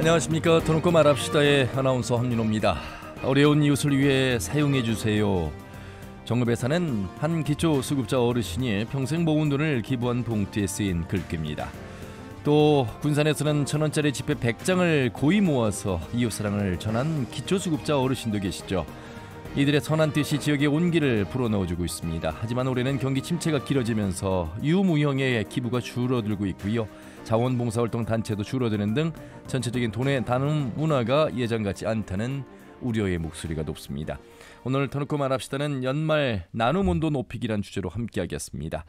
안녕하십니까. 터놓고 말합시다의 아나운서 황민호입니다. 어려운 이웃을 위해 사용해주세요. 정읍에 사는 한 기초수급자 어르신이 평생 모은 돈을 기부한 봉투에 쓰인 글귀입니다. 또 군산에서는 1,000원짜리 지폐 100장을 고이 모아서 이웃사랑을 전한 기초수급자 어르신도 계시죠. 이들의 선한 뜻이 지역의 온기를 불어넣어주고 있습니다. 하지만 올해는 경기 침체가 길어지면서 유무형의 기부가 줄어들고 있고요. 자원봉사활동 단체도 줄어드는 등 전체적인 돈의 나눔 문화가 예전 같지 않다는 우려의 목소리가 높습니다. 오늘 터놓고 말합시다는 연말 나눔 온도 높이기란 주제로 함께하겠습니다.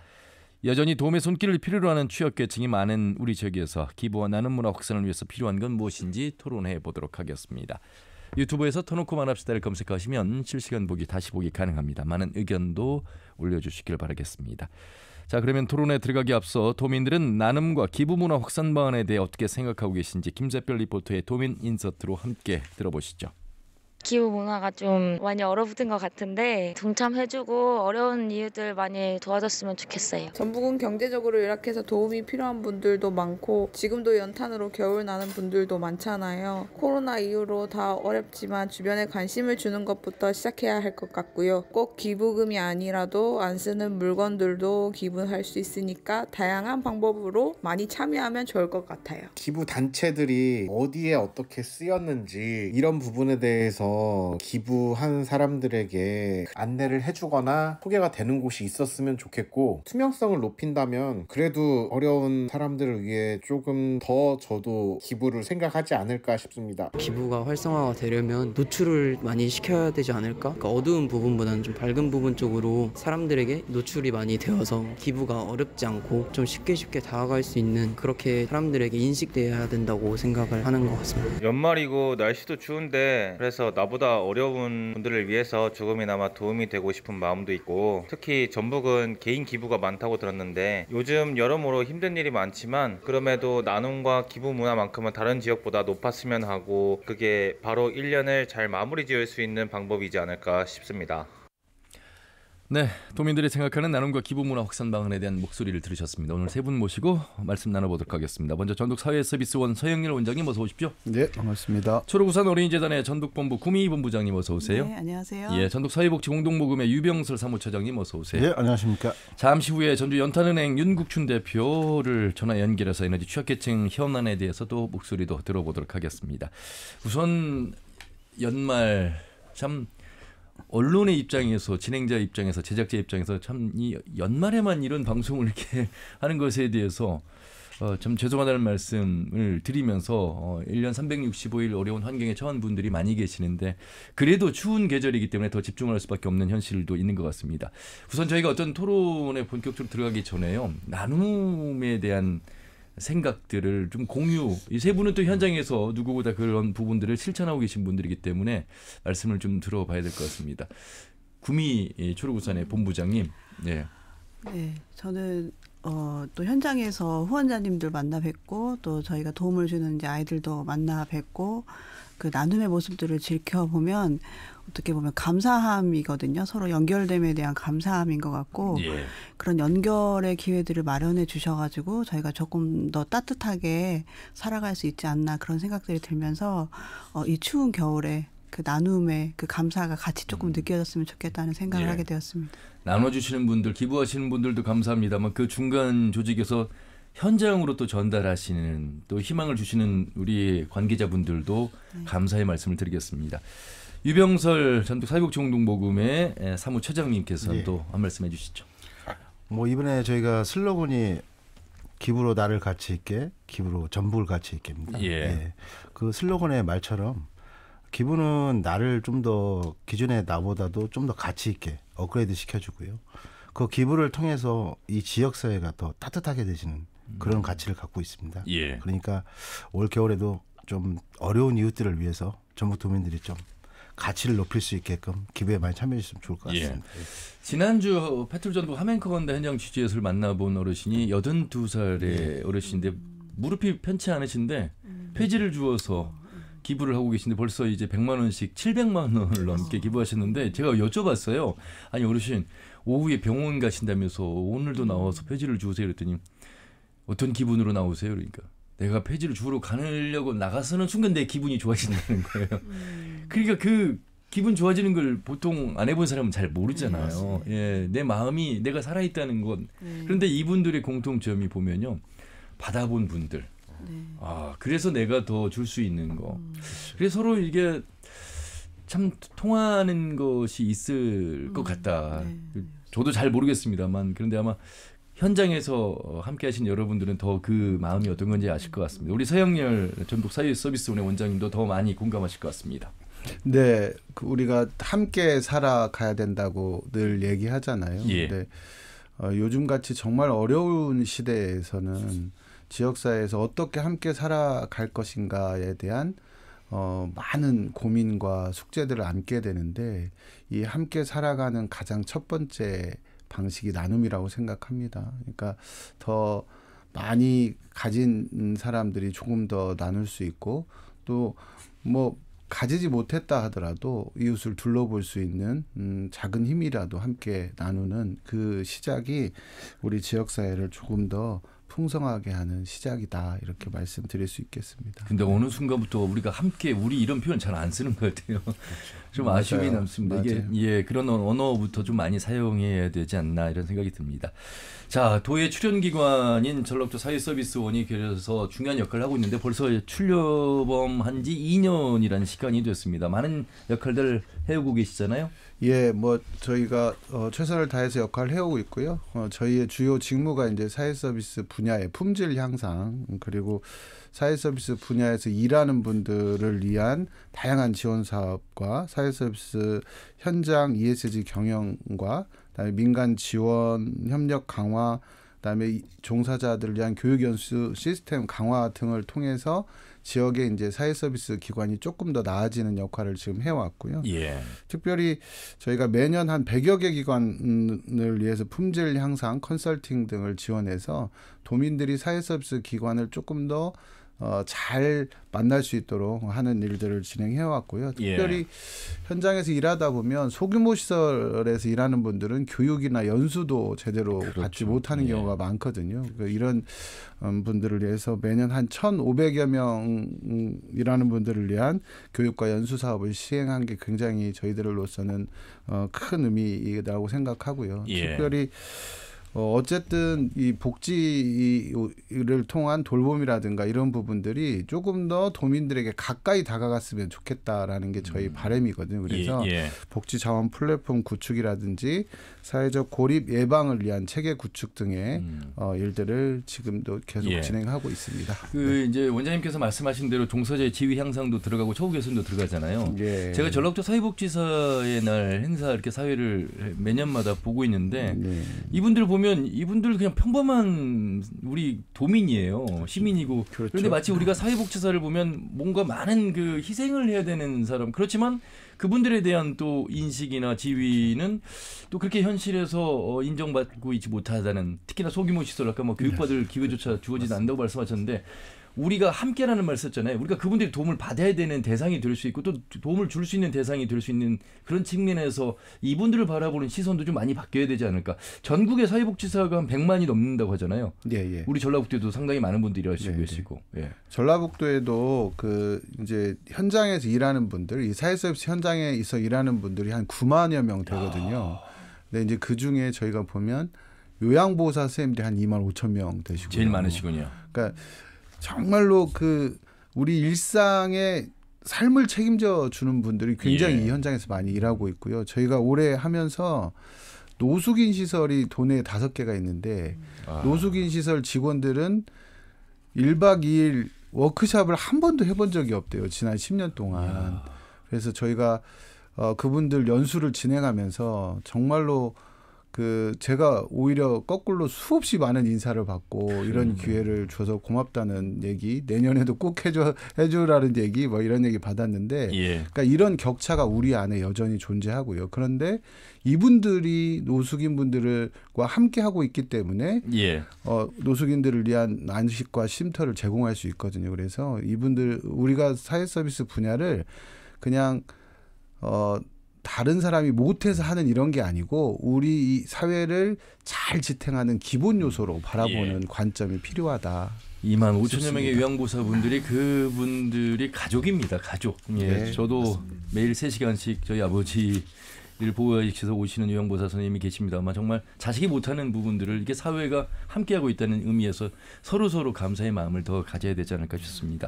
여전히 도움의 손길을 필요로 하는 취약계층이 많은 우리 지역에서 기부와 나눔 문화 확산을 위해서 필요한 건 무엇인지 토론해 보도록 하겠습니다. 유튜브에서 터놓고 말합시다를 검색하시면 실시간 보기, 다시 보기 가능합니다. 많은 의견도 올려주시길 바라겠습니다. 자, 그러면 토론에 들어가기 앞서 도민들은 나눔과 기부 문화 확산 방안에 대해 어떻게 생각하고 계신지 김세별 리포터의 도민 인서트로 함께 들어보시죠. 기부 문화가 좀 많이 얼어붙은 것 같은데 동참해주고 어려운 이웃들 많이 도와줬으면 좋겠어요. 전북은 경제적으로 열악해서 도움이 필요한 분들도 많고 지금도 연탄으로 겨울 나는 분들도 많잖아요. 코로나 이후로 다 어렵지만 주변에 관심을 주는 것부터 시작해야 할 것 같고요. 꼭 기부금이 아니라도 안 쓰는 물건들도 기부할 수 있으니까 다양한 방법으로 많이 참여하면 좋을 것 같아요. 기부 단체들이 어디에 어떻게 쓰였는지 이런 부분에 대해서 기부한 사람들에게 안내를 해주거나 소개가 되는 곳이 있었으면 좋겠고, 투명성을 높인다면 그래도 어려운 사람들을 위해 조금 더 저도 기부를 생각하지 않을까 싶습니다. 기부가 활성화가 되려면 노출을 많이 시켜야 되지 않을까? 그러니까 어두운 부분보다는 좀 밝은 부분 쪽으로 사람들에게 노출이 많이 되어서 기부가 어렵지 않고 좀 쉽게 다가갈 수 있는, 그렇게 사람들에게 인식돼야 된다고 생각을 하는 것 같습니다. 연말이고 날씨도 추운데 그래서 나보다 어려운 분들을 위해서 조금이나마 도움이 되고 싶은 마음도 있고, 특히 전북은 개인 기부가 많다고 들었는데 요즘 여러모로 힘든 일이 많지만 그럼에도 나눔과 기부 문화만큼은 다른 지역보다 높았으면 하고, 그게 바로 1년을 잘 마무리 지을 수 있는 방법이지 않을까 싶습니다. 네, 도민들이 생각하는 나눔과 기부 문화 확산 방안에 대한 목소리를 들으셨습니다. 오늘 세 분 모시고 말씀 나눠보도록 하겠습니다. 먼저 전북사회서비스원 서영일 원장님 어서 오십시오. 네, 반갑습니다. 초록우산 어린이재단의 전북본부 구미 본부장님 어서 오세요. 네, 안녕하세요. 예, 전북사회복지공동모금의 유병설 사무처장님 어서 오세요. 네, 안녕하십니까. 잠시 후에 전주 연탄은행 윤국춘 대표를 전화 연결해서 에너지 취약계층 현안에 대해서도 목소리도 들어보도록 하겠습니다. 우선 연말 참 언론의 입장에서, 진행자 입장에서, 제작자 입장에서 참 이 연말에만 이런 방송을 이렇게 하는 것에 대해서 좀 죄송하다는 말씀을 드리면서 1년 365일 어려운 환경에 처한 분들이 많이 계시는데 그래도 추운 계절이기 때문에 더 집중할 수밖에 없는 현실도 있는 것 같습니다. 우선 저희가 어떤 토론에 본격적으로 들어가기 전에요. 나눔에 대한 생각들을 좀 공유, 이 세 분은 또 현장에서 누구보다 그런 부분들을 실천하고 계신 분들이기 때문에 말씀을 좀 들어봐야 될 것 같습니다. 구미 초록우산의 본부장님. 네. 네, 저는 또 현장에서 후원자님들 만나 뵙고 또 저희가 도움을 주는 이제 아이들도 만나 뵙고 그 나눔의 모습들을 지켜보면 어떻게 보면 감사함이거든요. 서로 연결됨에 대한 감사함인 것 같고 예. 그런 연결의 기회들을 마련해 주셔가지고 저희가 조금 더 따뜻하게 살아갈 수 있지 않나 그런 생각들이 들면서 이 추운 겨울에 그 나눔의 그 감사가 같이 조금 느껴졌으면 좋겠다는 생각을 예. 하게 되었습니다. 나눠주시는 분들, 기부하시는 분들도 감사합니다만 그 중간 조직에서 현장으로 또 전달하시는, 또 희망을 주시는 우리 관계자분들도 감사의 말씀을 드리겠습니다. 유병설 전북사회복지공동모금의 사무처장님께서는 또 한 말씀 해주시죠. 뭐 이번에 저희가 슬로건이 기부로 나를 가치 있게, 기부로 전북을 가치 있게입니다. 예. 예. 그 슬로건의 말처럼 기부는 나를 좀 더 기존의 나보다도 좀 더 가치 있게 업그레이드 시켜주고요. 그 기부를 통해서 이 지역사회가 더 따뜻하게 되시는 그런 가치를 갖고 있습니다. 예. 그러니까 올 겨울에도 좀 어려운 이웃들을 위해서 전북 도민들이 좀 가치를 높일 수 있게끔 기부에 많이 참여해 주시면 좋을 것 같습니다. 예. 지난주 페트롤전북 화면커건대 현장 취재에서 만나본 어르신이 82살의 어르신인데 무릎이 편치 않으신데 폐지를 주어서 기부를 하고 계신데 벌써 이제 100만 원씩 700만 원을 넘게 기부하셨는데 제가 여쭤봤어요. 아니 어르신 오후에 병원 가신다면서 오늘도 나와서 폐지를 주우세요 그랬더니 어떤 기분으로 나오세요? 그러니까 내가 폐지를 주우러 가려고 나가서는 순간 내 기분이 좋아진다는 거예요. 그러니까 그 기분 좋아지는 걸 보통 안 해본 사람은 잘 모르잖아요. 예, 내 마음이 내가 살아있다는 것. 그런데 이분들의 공통점이 보면요. 받아본 분들. 그래서 내가 더 줄 수 있는 거. 그래서 서로 이게 참 통하는 것이 있을 것 같다. 저도 잘 모르겠습니다만 그런데 아마 현장에서 함께 하신 여러분들은 더 그 마음이 어떤 건지 아실 것 같습니다. 우리 서영렬 전북 사회서비스원의 원장님도 더 많이 공감하실 것 같습니다. 네, 우리가 함께 살아가야 된다고 늘 얘기하잖아요. 예. 근데 요즘같이 정말 어려운 시대에서는 지역사회에서 어떻게 함께 살아갈 것인가에 대한 많은 고민과 숙제들을 안게 되는데 이 함께 살아가는 가장 첫 번째 방식이 나눔이라고 생각합니다. 그러니까 더 많이 가진 사람들이 조금 더 나눌 수 있고 또 뭐 가지지 못했다 하더라도 이웃을 둘러볼 수 있는 작은 힘이라도 함께 나누는 그 시작이 우리 지역사회를 조금 더 풍성하게 하는 시작이다 이렇게 말씀드릴 수 있겠습니다. 근데 어느 순간부터 우리가 함께 우리 이런 표현 잘 안 쓰는 것 같아요. 좀 아쉬움이 남습니다. 이게 그런 언어부터 좀 많이 사용해야 되지 않나 이런 생각이 듭니다. 자, 도의 출연기관인 전북도 사회서비스원이 그래서 중요한 역할을 하고 있는데 벌써 출려범한 지 2년이라는 시간이 됐습니다. 많은 역할들 해오고 계시잖아요. 예, 뭐 저희가 최선을 다해서 역할을 해오고 있고요. 저희의 주요 직무가 이제 사회서비스 분야의 품질 향상 그리고 사회서비스 분야에서 일하는 분들을 위한 다양한 지원 사업과 사회서비스 현장 ESG 경영과 그다음에 민간 지원 협력 강화, 그다음에 종사자들을 위한 교육 연수 시스템 강화 등을 통해서 지역의 이제 사회서비스 기관이 조금 더 나아지는 역할을 지금 해왔고요. 예. 특별히 저희가 매년 한 100여 개 기관을 위해서 품질 향상, 컨설팅 등을 지원해서 도민들이 사회서비스 기관을 조금 더 잘 만날 수 있도록 하는 일들을 진행해왔고요. 특별히 현장에서 일하다 보면 소규모 시설에서 일하는 분들은 교육이나 연수도 제대로 받지 못하는 경우가 많거든요. 이런 분들을 위해서 매년 한 1,500여 명 일하는 분들을 위한 교육과 연수 사업을 시행한 게 굉장히 저희들로서는 큰 의미라고 생각하고요. 특별히 어쨌든 이 복지를 통한 돌봄이라든가 이런 부분들이 조금 더 도민들에게 가까이 다가갔으면 좋겠다라는 게 저희 바람이거든요. 그래서 복지 자원 플랫폼 구축이라든지 사회적 고립 예방을 위한 체계 구축 등의 일들을 지금도 계속 진행하고 있습니다. 이제 원장님께서 말씀하신 대로 종사자의 지위 향상도 들어가고 처우 개선도 들어가잖아요. 제가 전북도 사회복지사의 날 행사 이렇게 사회를 매년마다 보고 있는데 이분들 보면 이분들 그냥 평범한 우리 도민이에요. 시민이고. 그런데 마치 우리가 사회복지사를 보면 뭔가 많은 그 희생을 해야 되는 사람. 그렇지만 그분들에 대한 또 인식이나 지위는 또 그렇게 현실에서 인정받고 있지 못하다는, 특히나 소규모 시설 아까 뭐 교육받을 기회조차 주어지지 않는다고 말씀하셨는데 우리가 함께라는 말 썼잖아요. 우리가 그분들이 도움을 받아야 되는 대상이 될 수 있고 또 도움을 줄 수 있는 대상이 될 수 있는 그런 측면에서 이분들을 바라보는 시선도 좀 많이 바뀌어야 되지 않을까. 전국의 사회복지사가 한 100만이 넘는다고 하잖아요. 우리 전라북도에도 상당히 많은 분들이 일하시고 계시고. 전라북도에도 그 이제 현장에서 일하는 분들, 이 사회서비스 현장에 있어 일하는 분들이 한 9만여 명 되거든요. 근데 이제 그 중에 저희가 보면 요양보호사 선생님들이 한 2만 5천 명 되시고요. 제일 많으시군요. 그러니까 정말로 그 우리 일상에 삶을 책임져 주는 분들이 굉장히 이 현장에서 많이 일하고 있고요. 저희가 올해 하면서 노숙인 시설이 도내에 5개가 있는데 노숙인 시설 직원들은 1박 2일 워크숍을 한 번도 해본 적이 없대요. 지난 10년 동안. 그래서 저희가 그분들 연수를 진행하면서 정말로 그 제가 오히려 거꾸로 수없이 많은 인사를 받고 이런 기회를 줘서 고맙다는 얘기, 내년에도 꼭 해줘라는 얘기, 뭐 이런 얘기 받았는데, 그러니까 이런 격차가 우리 안에 여전히 존재하고요. 그런데 이분들이 노숙인 분들과 함께 하고 있기 때문에 노숙인들을 위한 안식과 쉼터를 제공할 수 있거든요. 그래서 이분들 우리가 사회 서비스 분야를 그냥 다른 사람이 못해서 하는 이런 게 아니고 우리 이 사회를 잘 지탱하는 기본 요소로 바라보는 관점이 필요하다. 2만 5천여 명의 요양보호사분들이 그분들이 가족입니다. 가족. 예, 저도 맞습니다. 매일 3시간씩 저희 아버지를 보호하시서 오시는 요양보호사 선생님이 계십니다만 정말 자식이 못하는 부분들을 이게 사회가 함께하고 있다는 의미에서 서로 감사의 마음을 더 가져야 되지 않을까 싶습니다.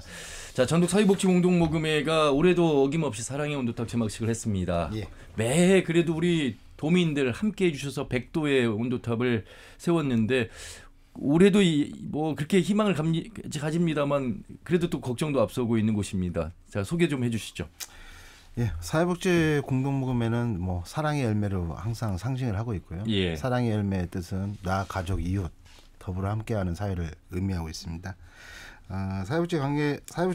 자, 전국 사회복지공동모금회가 올해도 어김없이 사랑의 온도탑 제막식을 했습니다. 예. 매해 그래도 우리 도민들 함께해 주셔서 100도의 온도탑을 세웠는데 올해도 뭐 그렇게 희망을 가집니다만 그래도 또 걱정도 앞서고 있는 곳입니다. 자, 소개 좀 해주시죠. 예, 사회복지 공동모금회는 뭐 사랑의 열매로 항상 상징을 하고 있고요. 예. 사랑의 열매의 뜻은 나, 가족, 이웃 더불어 함께하는 사회를 의미하고 있습니다. 사회복지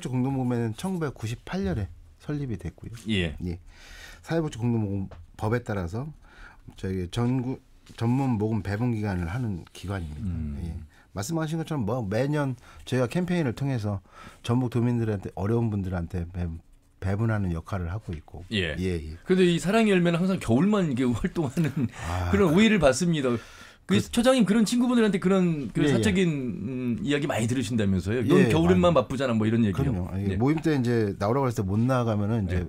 공동모금회는 1998년에 설립이 됐고요. 예. 예. 사회복지 공동모금 법에 따라서 저희 전문 모금 배분 기관을 하는 기관입니다. 예. 말씀하신 것처럼 뭐 매년 저희가 캠페인을 통해서 전북 도민들한테 어려운 분들한테 배분하는 역할을 하고 있고. 예. 그런데 이 사랑의 열매는 항상 겨울만 이게 활동하는 그런 오해를 받습니다. 처장님 그런 친구분들한테 그런 사적인 이야기 많이 들으신다면서요? 넌 겨울에만 바쁘잖아, 뭐 이런 얘기요. 그럼요. 모임 때 이제 나오라고 했을 때 못 나가면은 이제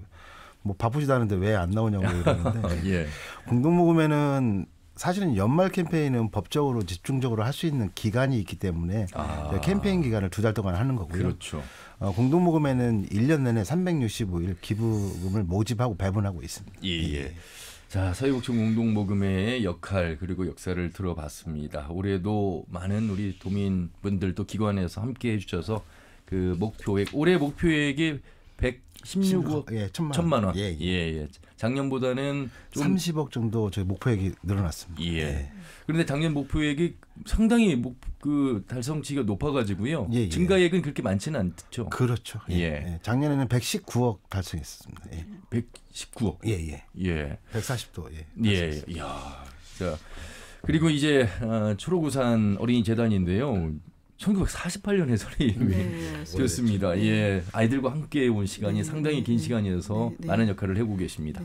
뭐 바쁘지도 않은데 왜 안 나오냐고 이러는데 예. 공동모금회는 사실은 연말 캠페인은 법적으로 집중적으로 할 수 있는 기간이 있기 때문에 캠페인 기간을 2달 동안 하는 거고요. 그렇죠. 공동모금회는 1년 내내 365일 기부금을 모집하고 배분하고 있습니다. 예. 자, 사회복지공동모금회의 역할 그리고 역사를 들어봤습니다. 올해도 많은 우리 도민분들도 기관에서 함께해 주셔서 그 목표액 올해 목표액이 116억 1,000만 원. 예. 작년보다는 좀 30억 정도 저희 목표액이 늘어났습니다. 예. 그런데 작년 목표액이 상당히 그 달성치가 높아가지고요. 증가액은 그렇게 많지는 않죠. 그렇죠. 예. 작년에는 119억 달성했습니다. 119억. 예. 140도. 예. 이야. 자, 그리고 이제 초록우산 어린이 재단인데요. 1948년에 설립이 되었습니다. 예, 아이들과 함께 온 시간이 상당히 긴 시간이어서 많은 역할을 해오고 계십니다.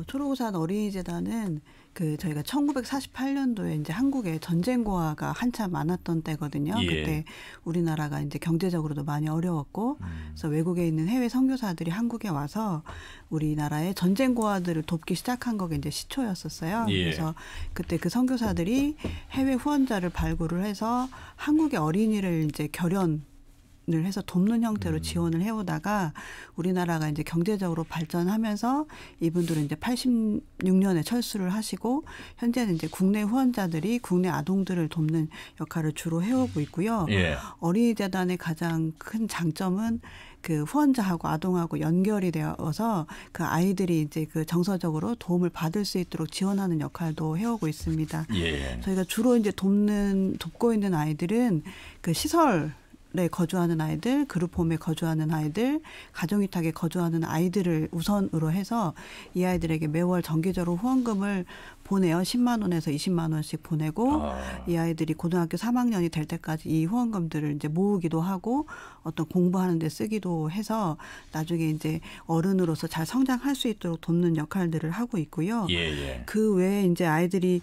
초록우산 어린이재단은 저희가 1948년도에 이제 한국에 전쟁고아가 한참 많았던 때거든요. 그때 우리나라가 이제 경제적으로도 많이 어려웠고, 그래서 외국에 있는 해외 선교사들이 한국에 와서 우리나라의 전쟁고아들을 돕기 시작한 거가 이제 시초였었어요. 그래서 그때 그 선교사들이 해외 후원자를 발굴을 해서 한국의 어린이를 이제 결연을 해서 돕는 형태로 지원을 해오다가 우리나라가 이제 경제적으로 발전하면서 이분들은 이제 86년에 철수를 하시고 현재는 이제 국내 후원자들이 국내 아동들을 돕는 역할을 주로 해오고 있고요. 어린이재단의 가장 큰 장점은 그 후원자하고 아동하고 연결이 되어서 그 아이들이 이제 그 정서적으로 도움을 받을 수 있도록 지원하는 역할도 해오고 있습니다. 저희가 주로 이제 돕고 있는 아이들은 그 시설에 거주하는 아이들, 그룹홈에 거주하는 아이들, 가정위탁에 거주하는 아이들을 우선으로 해서 이 아이들에게 매월 정기적으로 후원금을 보내요. 10만 원에서 20만 원씩 보내고 이 아이들이 고등학교 3학년이 될 때까지 이 후원금들을 이제 모으기도 하고 어떤 공부하는 데 쓰기도 해서 나중에 이제 어른으로서 잘 성장할 수 있도록 돕는 역할들을 하고 있고요. 그 외에 이제 아이들이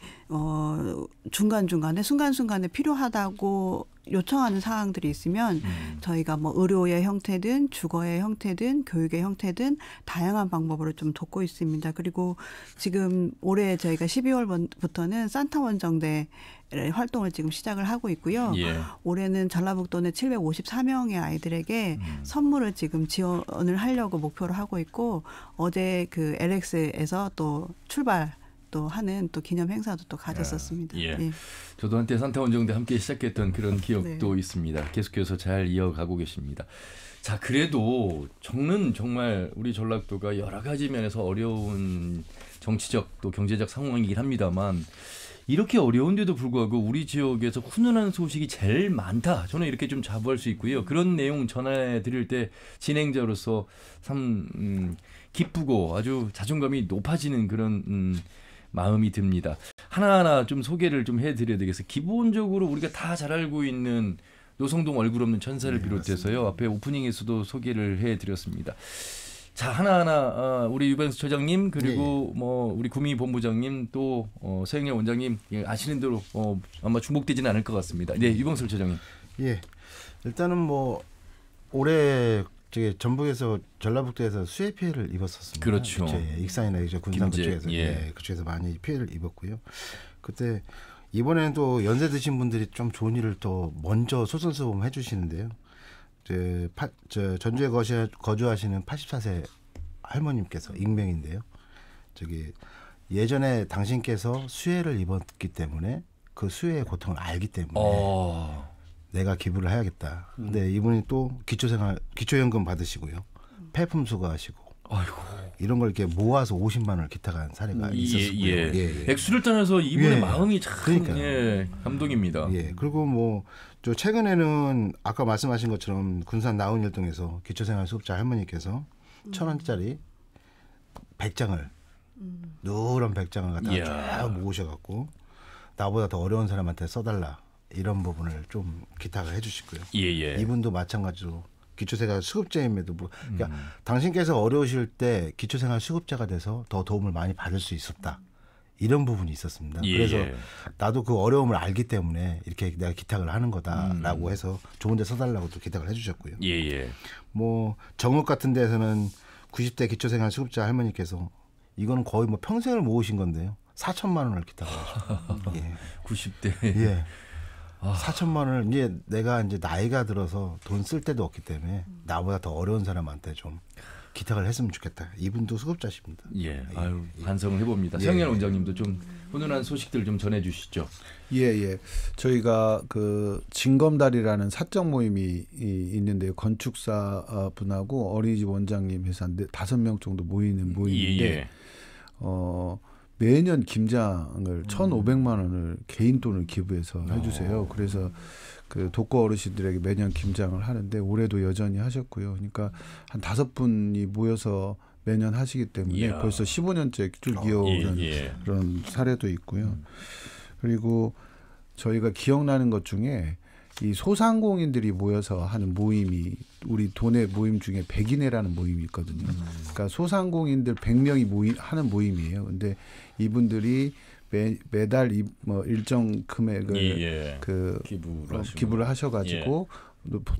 중간중간에 순간순간에 필요하다고 요청하는 사항들이 있으면 저희가 뭐 의료의 형태든 주거의 형태든 교육의 형태든 다양한 방법으로 좀 돕고 있습니다. 그리고 지금 올해 저희가 12월부터는 산타 원정대 활동을 지금 시작을 하고 있고요. 올해는 전라북도 내 754명의 아이들에게 선물을 지금 지원을 하려고 목표로 하고 있고 어제 그 LX에서 또 출발 또 하는 또 기념 행사도 또 가졌었습니다. 저도 한때 산타 원정대 함께 시작했던 그런 기억도 있습니다. 계속해서 잘 이어가고 계십니다. 자, 그래도 정말 우리 전라도가 여러 가지 면에서 어려운 정치적 또 경제적 상황이긴 합니다만 이렇게 어려운데도 불구하고 우리 지역에서 훈훈한 소식이 제일 많다. 저는 이렇게 좀 자부할 수 있고요. 그런 내용 전해드릴 때 진행자로서 참 기쁘고 아주 자존감이 높아지는 그런 마음이 듭니다. 하나하나 좀 소개를 좀 해드려야 되겠어요. 기본적으로 우리가 다 잘 알고 있는 노성동 얼굴 없는 천사를 비롯해서요. 앞에 오프닝에서도 소개를 해드렸습니다. 자 하나하나 우리 유병수 처장님 그리고 뭐 우리 구미 본부장님 또 서영렬 원장님 아시는 대로 아마 중복되지는 않을 것 같습니다. 네, 유병수 처장님. 예, 일단은 뭐 올해 전북에서 전라북도에서 수해 피해를 입었었습니다. 그렇죠. 익산이나 이제 군산 그쪽에서 그쪽에서 많이 피해를 입었고요. 그때 이번에는 또 연세 드신 분들이 좀 좋은 일을 또 먼저 솔선수범해 주시는데요. 전주에 거주하시는 84세 할머님께서 익명인데요. 예전에 당신께서 수해를 입었기 때문에 그 수해의 고통을 알기 때문에 내가 기부를 해야겠다. 근데 이분이 또 기초연금 받으시고요. 폐품 수거하시고 이런 걸 이렇게 모아서 50만 원을 기탁한 사례가 있었고요. 액수를 떠나서 이분의 마음이 참 감동입니다. 그리고 뭐 저 최근에는 아까 말씀하신 것처럼 군산 나운일동에서 기초생활수급자 할머니께서 1,000원짜리 100장을 누런 100장을 갖다가 쫙 모으셔갖고 나보다 더 어려운 사람한테 써달라 이런 부분을 좀 기탁을 해주시고요. 이분도 마찬가지로 기초생활 수급자임에도 그러니까 당신께서 어려우실 때 기초생활 수급자가 돼서 더 도움을 많이 받을 수 있었다. 이런 부분이 있었습니다. 그래서 나도 그 어려움을 알기 때문에 이렇게 내가 기탁을 하는 거다라고 해서 좋은 데 써달라고 또 기탁을 해주셨고요. 뭐 정읍 같은 데서는 90대 기초생활 수급자 할머니께서 이거는 거의 뭐 평생을 모으신 건데요. 4천만 원을 기탁을 하셨고 90대 4천만 원을 이제 내가 이제 나이가 들어서 돈 쓸 데도 없기 때문에 나보다 더 어려운 사람한테 좀 기탁을 했으면 좋겠다. 이분도 수급자십니다. 아유 반성을 해봅니다. 서영렬 원장님도 좀 훈훈한 소식들 좀 전해주시죠. 저희가 그 징검다리라는 사적 모임이 있는데요. 건축사 분하고 어린이집 원장님 해서 한 5명 정도 모이는 모임인데 매년 김장을 1,500만 원을 개인 돈을 기부해서 해주세요. 그래서 그 독거 어르신들에게 매년 김장을 하는데 올해도 여전히 하셨고요. 그러니까 한 5분이 모여서 매년 하시기 때문에 벌써 15년째 쭉 이어오는 그런 사례도 있고요. 그리고 저희가 기억나는 것 중에 이 소상공인들이 모여서 하는 모임이 우리 도내 모임 중에 백인회라는 모임이 있거든요. 그러니까 소상공인들 100명이 하는 모임이에요. 근데 이분들이 매달 뭐 일정 금액을 기부를 하셔가지고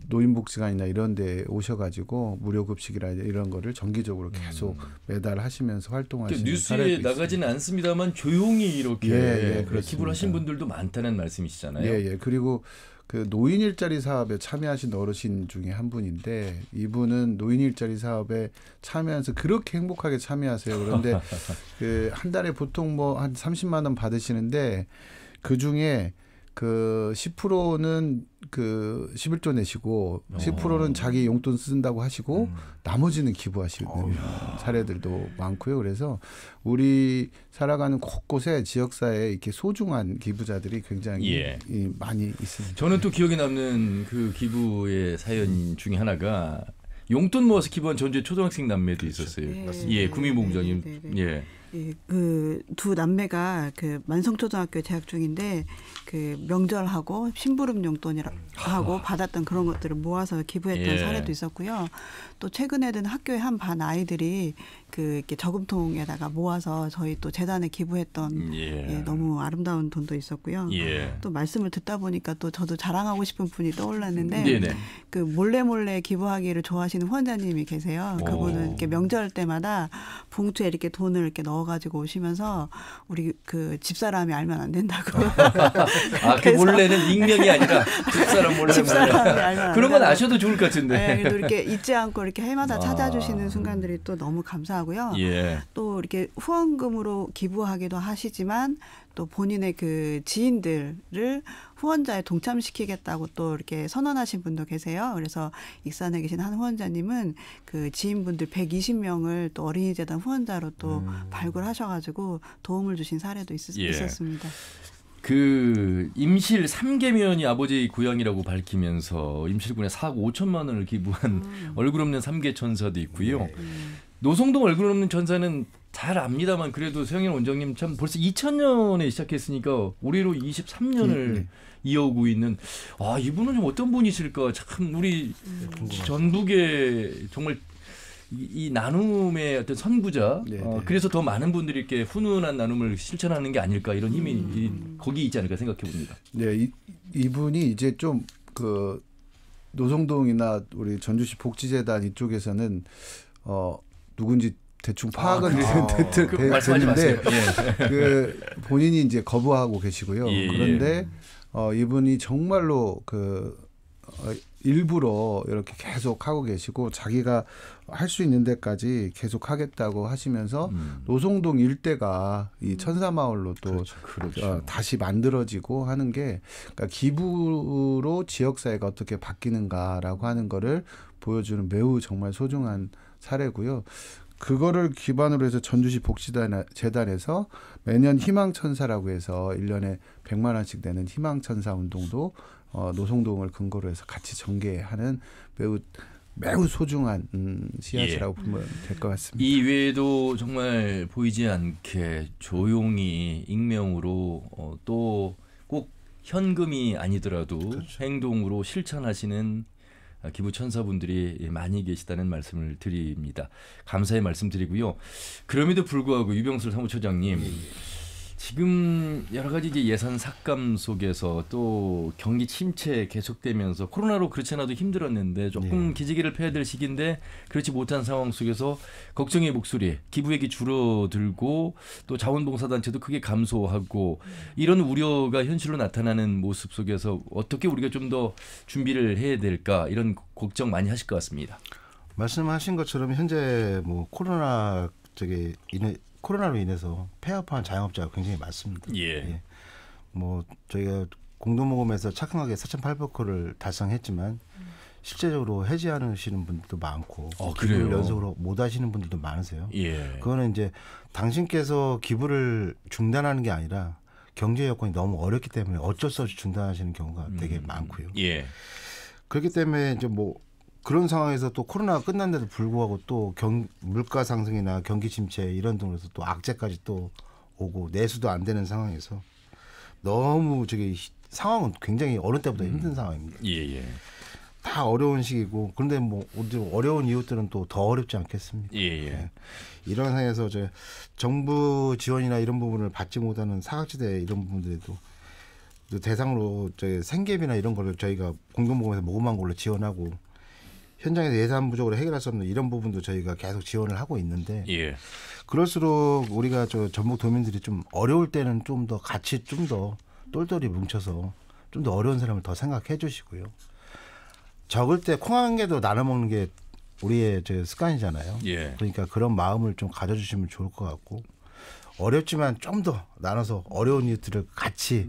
노인복지관이나 이런 데 오셔가지고 무료급식이라 이런 거를 정기적으로 계속 매달 하시면서 활동하시는 뉴스에 나가지는 않습니다만 조용히 이렇게 기부를 하신 분들도 많다는 말씀이시잖아요. 그리고 그 노인 일자리 사업에 참여하신 어르신 중에 한 분인데 이분은 노인 일자리 사업에 참여해서 그렇게 행복하게 참여하세요. 그런데 그 한 달에 보통 뭐 한 30만 원 받으시는데 그 중에 그 10%는 그 11조 내시고 10%는 자기 용돈 쓴다고 하시고 나머지는 기부하시는 사례들도 많고요. 그래서 우리 살아가는 곳곳에 지역사회에 이렇게 소중한 기부자들이 굉장히 많이 있습니다. 저는 또 기억에 남는 그 기부의 사연 중에 하나가 용돈 모아서 기부한 전주의 초등학생 남매도 있었어요. 구미 본부장님. 그 두 남매가 그 만성초등학교에 재학 중인데 그 명절하고 심부름 용돈이라고 받았던 그런 것들을 모아서 기부했던 사례도 있었고요. 또 최근에는 학교의 한 반 아이들이 그 이렇게 저금통에다가 모아서 저희 또 재단에 기부했던 너무 아름다운 돈도 있었고요. 또 말씀을 듣다 보니까 또 저도 자랑하고 싶은 분이 떠올랐는데 그 몰래 기부하기를 좋아하시는 후원자님이 계세요. 그분은 이렇게 명절 때마다 봉투에 이렇게 돈을 이렇게 넣어가지고 오시면서 우리 그 집사람이 알면 안 된다고. 그 몰래는 익명이 아니라 집사람 몰래. 그런 건 아셔도 좋을 것 같은데. 그래도 이렇게 잊지 않고 이렇게 해마다 찾아주시는 순간들이 또 너무 감사하고요. 또 이렇게 후원금으로 기부하기도 하시지만 또 본인의 그 지인들을 후원자에 동참시키겠다고 또 이렇게 선언하신 분도 계세요. 그래서 익산에 계신 한 후원자님은 그 지인분들 120명을 또 어린이재단 후원자로 또 발굴하셔가지고 도움을 주신 사례도 있었습니다. 그 임실 3계면이 아버지 고향이라고 밝히면서 임실군에 4억 5천만 원을 기부한 얼굴 없는 3계 천사도 있고요. 노송동 얼굴 없는 천사는 잘 압니다만 그래도 서영렬 원장님 참 벌써 2000년에 시작했으니까 올해로 23년을 이어오고 있는 이분은 좀 어떤 분이실까 참 우리 전북에 정말 이 나눔의 어떤 선구자. 그래서 더 많은 분들이 이렇게 훈훈한 나눔을 실천하는 게 아닐까 이런 힘이 거기 있지 않을까 생각해 봅니다. 네, 이분이 이제 좀 그 노성동이나 우리 전주시 복지재단 이쪽에서는 누군지 대충 파악은 됐는데 그 본인이 이제 거부하고 계시고요. 그런데 이분이 정말로 일부러 이렇게 계속 하고 계시고 자기가 할 수 있는 데까지 계속 하겠다고 하시면서 노송동 일대가 이 천사마을로 또 다시 만들어지고 하는 게 그러니까 기부로 지역사회가 어떻게 바뀌는가라고 하는 거를 보여주는 매우 정말 소중한 사례고요. 그거를 기반으로 해서 전주시 복지재단에서 매년 희망천사라고 해서 1년에 100만 원씩 내는 희망천사 운동도 노송동을 근거로 해서 같이 전개하는 매우 소중한 씨앗이라고 보면 될 것 같습니다. 이 외에도 정말 보이지 않게 조용히 익명으로 또 꼭 현금이 아니더라도 행동으로 실천하시는 기부 천사분들이 많이 계시다는 말씀을 드립니다. 감사의 말씀 드리고요. 그럼에도 불구하고 유병술 사무처장님 지금 여러 가지 이제 예산 삭감 속에서 또 경기 침체 계속되면서 코로나로 그렇지 않아도 힘들었는데 조금 기지개를 펴야 될 시기인데 그렇지 못한 상황 속에서 걱정의 목소리, 기부액이 줄어들고 또 자원봉사단체도 크게 감소하고 이런 우려가 현실로 나타나는 모습 속에서 어떻게 우리가 좀 더 준비를 해야 될까 이런 걱정 많이 하실 것 같습니다. 말씀하신 것처럼 현재 뭐 코로나로 인해서 폐업한 자영업자가 굉장히 많습니다. 뭐 저희가 공동모금에서 착하게 4,800호를 달성했지만 실제적으로 해지하시는 분들도 많고 기부를 연속으로 못 하시는 분들도 많으세요. 그거는 이제 당신께서 기부를 중단하는 게 아니라 경제 여건이 너무 어렵기 때문에 어쩔 수 없이 중단하시는 경우가 되게 많고요. 그렇기 때문에 이제 뭐 그런 상황에서 또 코로나가 끝났는데도 불구하고 또 물가 상승이나 경기 침체 이런 등으로서 또 악재까지 또 오고 내수도 안 되는 상황에서 너무 상황은 굉장히 어느 때보다 힘든 상황입니다. 다 어려운 시기고 그런데 뭐 어려운 이웃들은 또 더 어렵지 않겠습니까? 이런 상황에서 정부 지원이나 이런 부분을 받지 못하는 사각지대 이런 부분들에도 대상으로 생계비나 이런 거를 저희가 공동모금에서 모금한 걸로 지원하고 현장에서 예산 부족으로 해결할 수 없는 이런 부분도 저희가 계속 지원을 하고 있는데 그럴수록 우리가 전북 도민들이 좀 어려울 때는 좀 더 같이 좀 더 똘똘이 뭉쳐서 좀 더 어려운 사람을 더 생각해 주시고요. 적을 때 콩 한 개도 나눠 먹는 게 우리의 습관이잖아요. 그러니까 그런 마음을 좀 가져주시면 좋을 것 같고 어렵지만 좀 더 나눠서 어려운 이웃들을 같이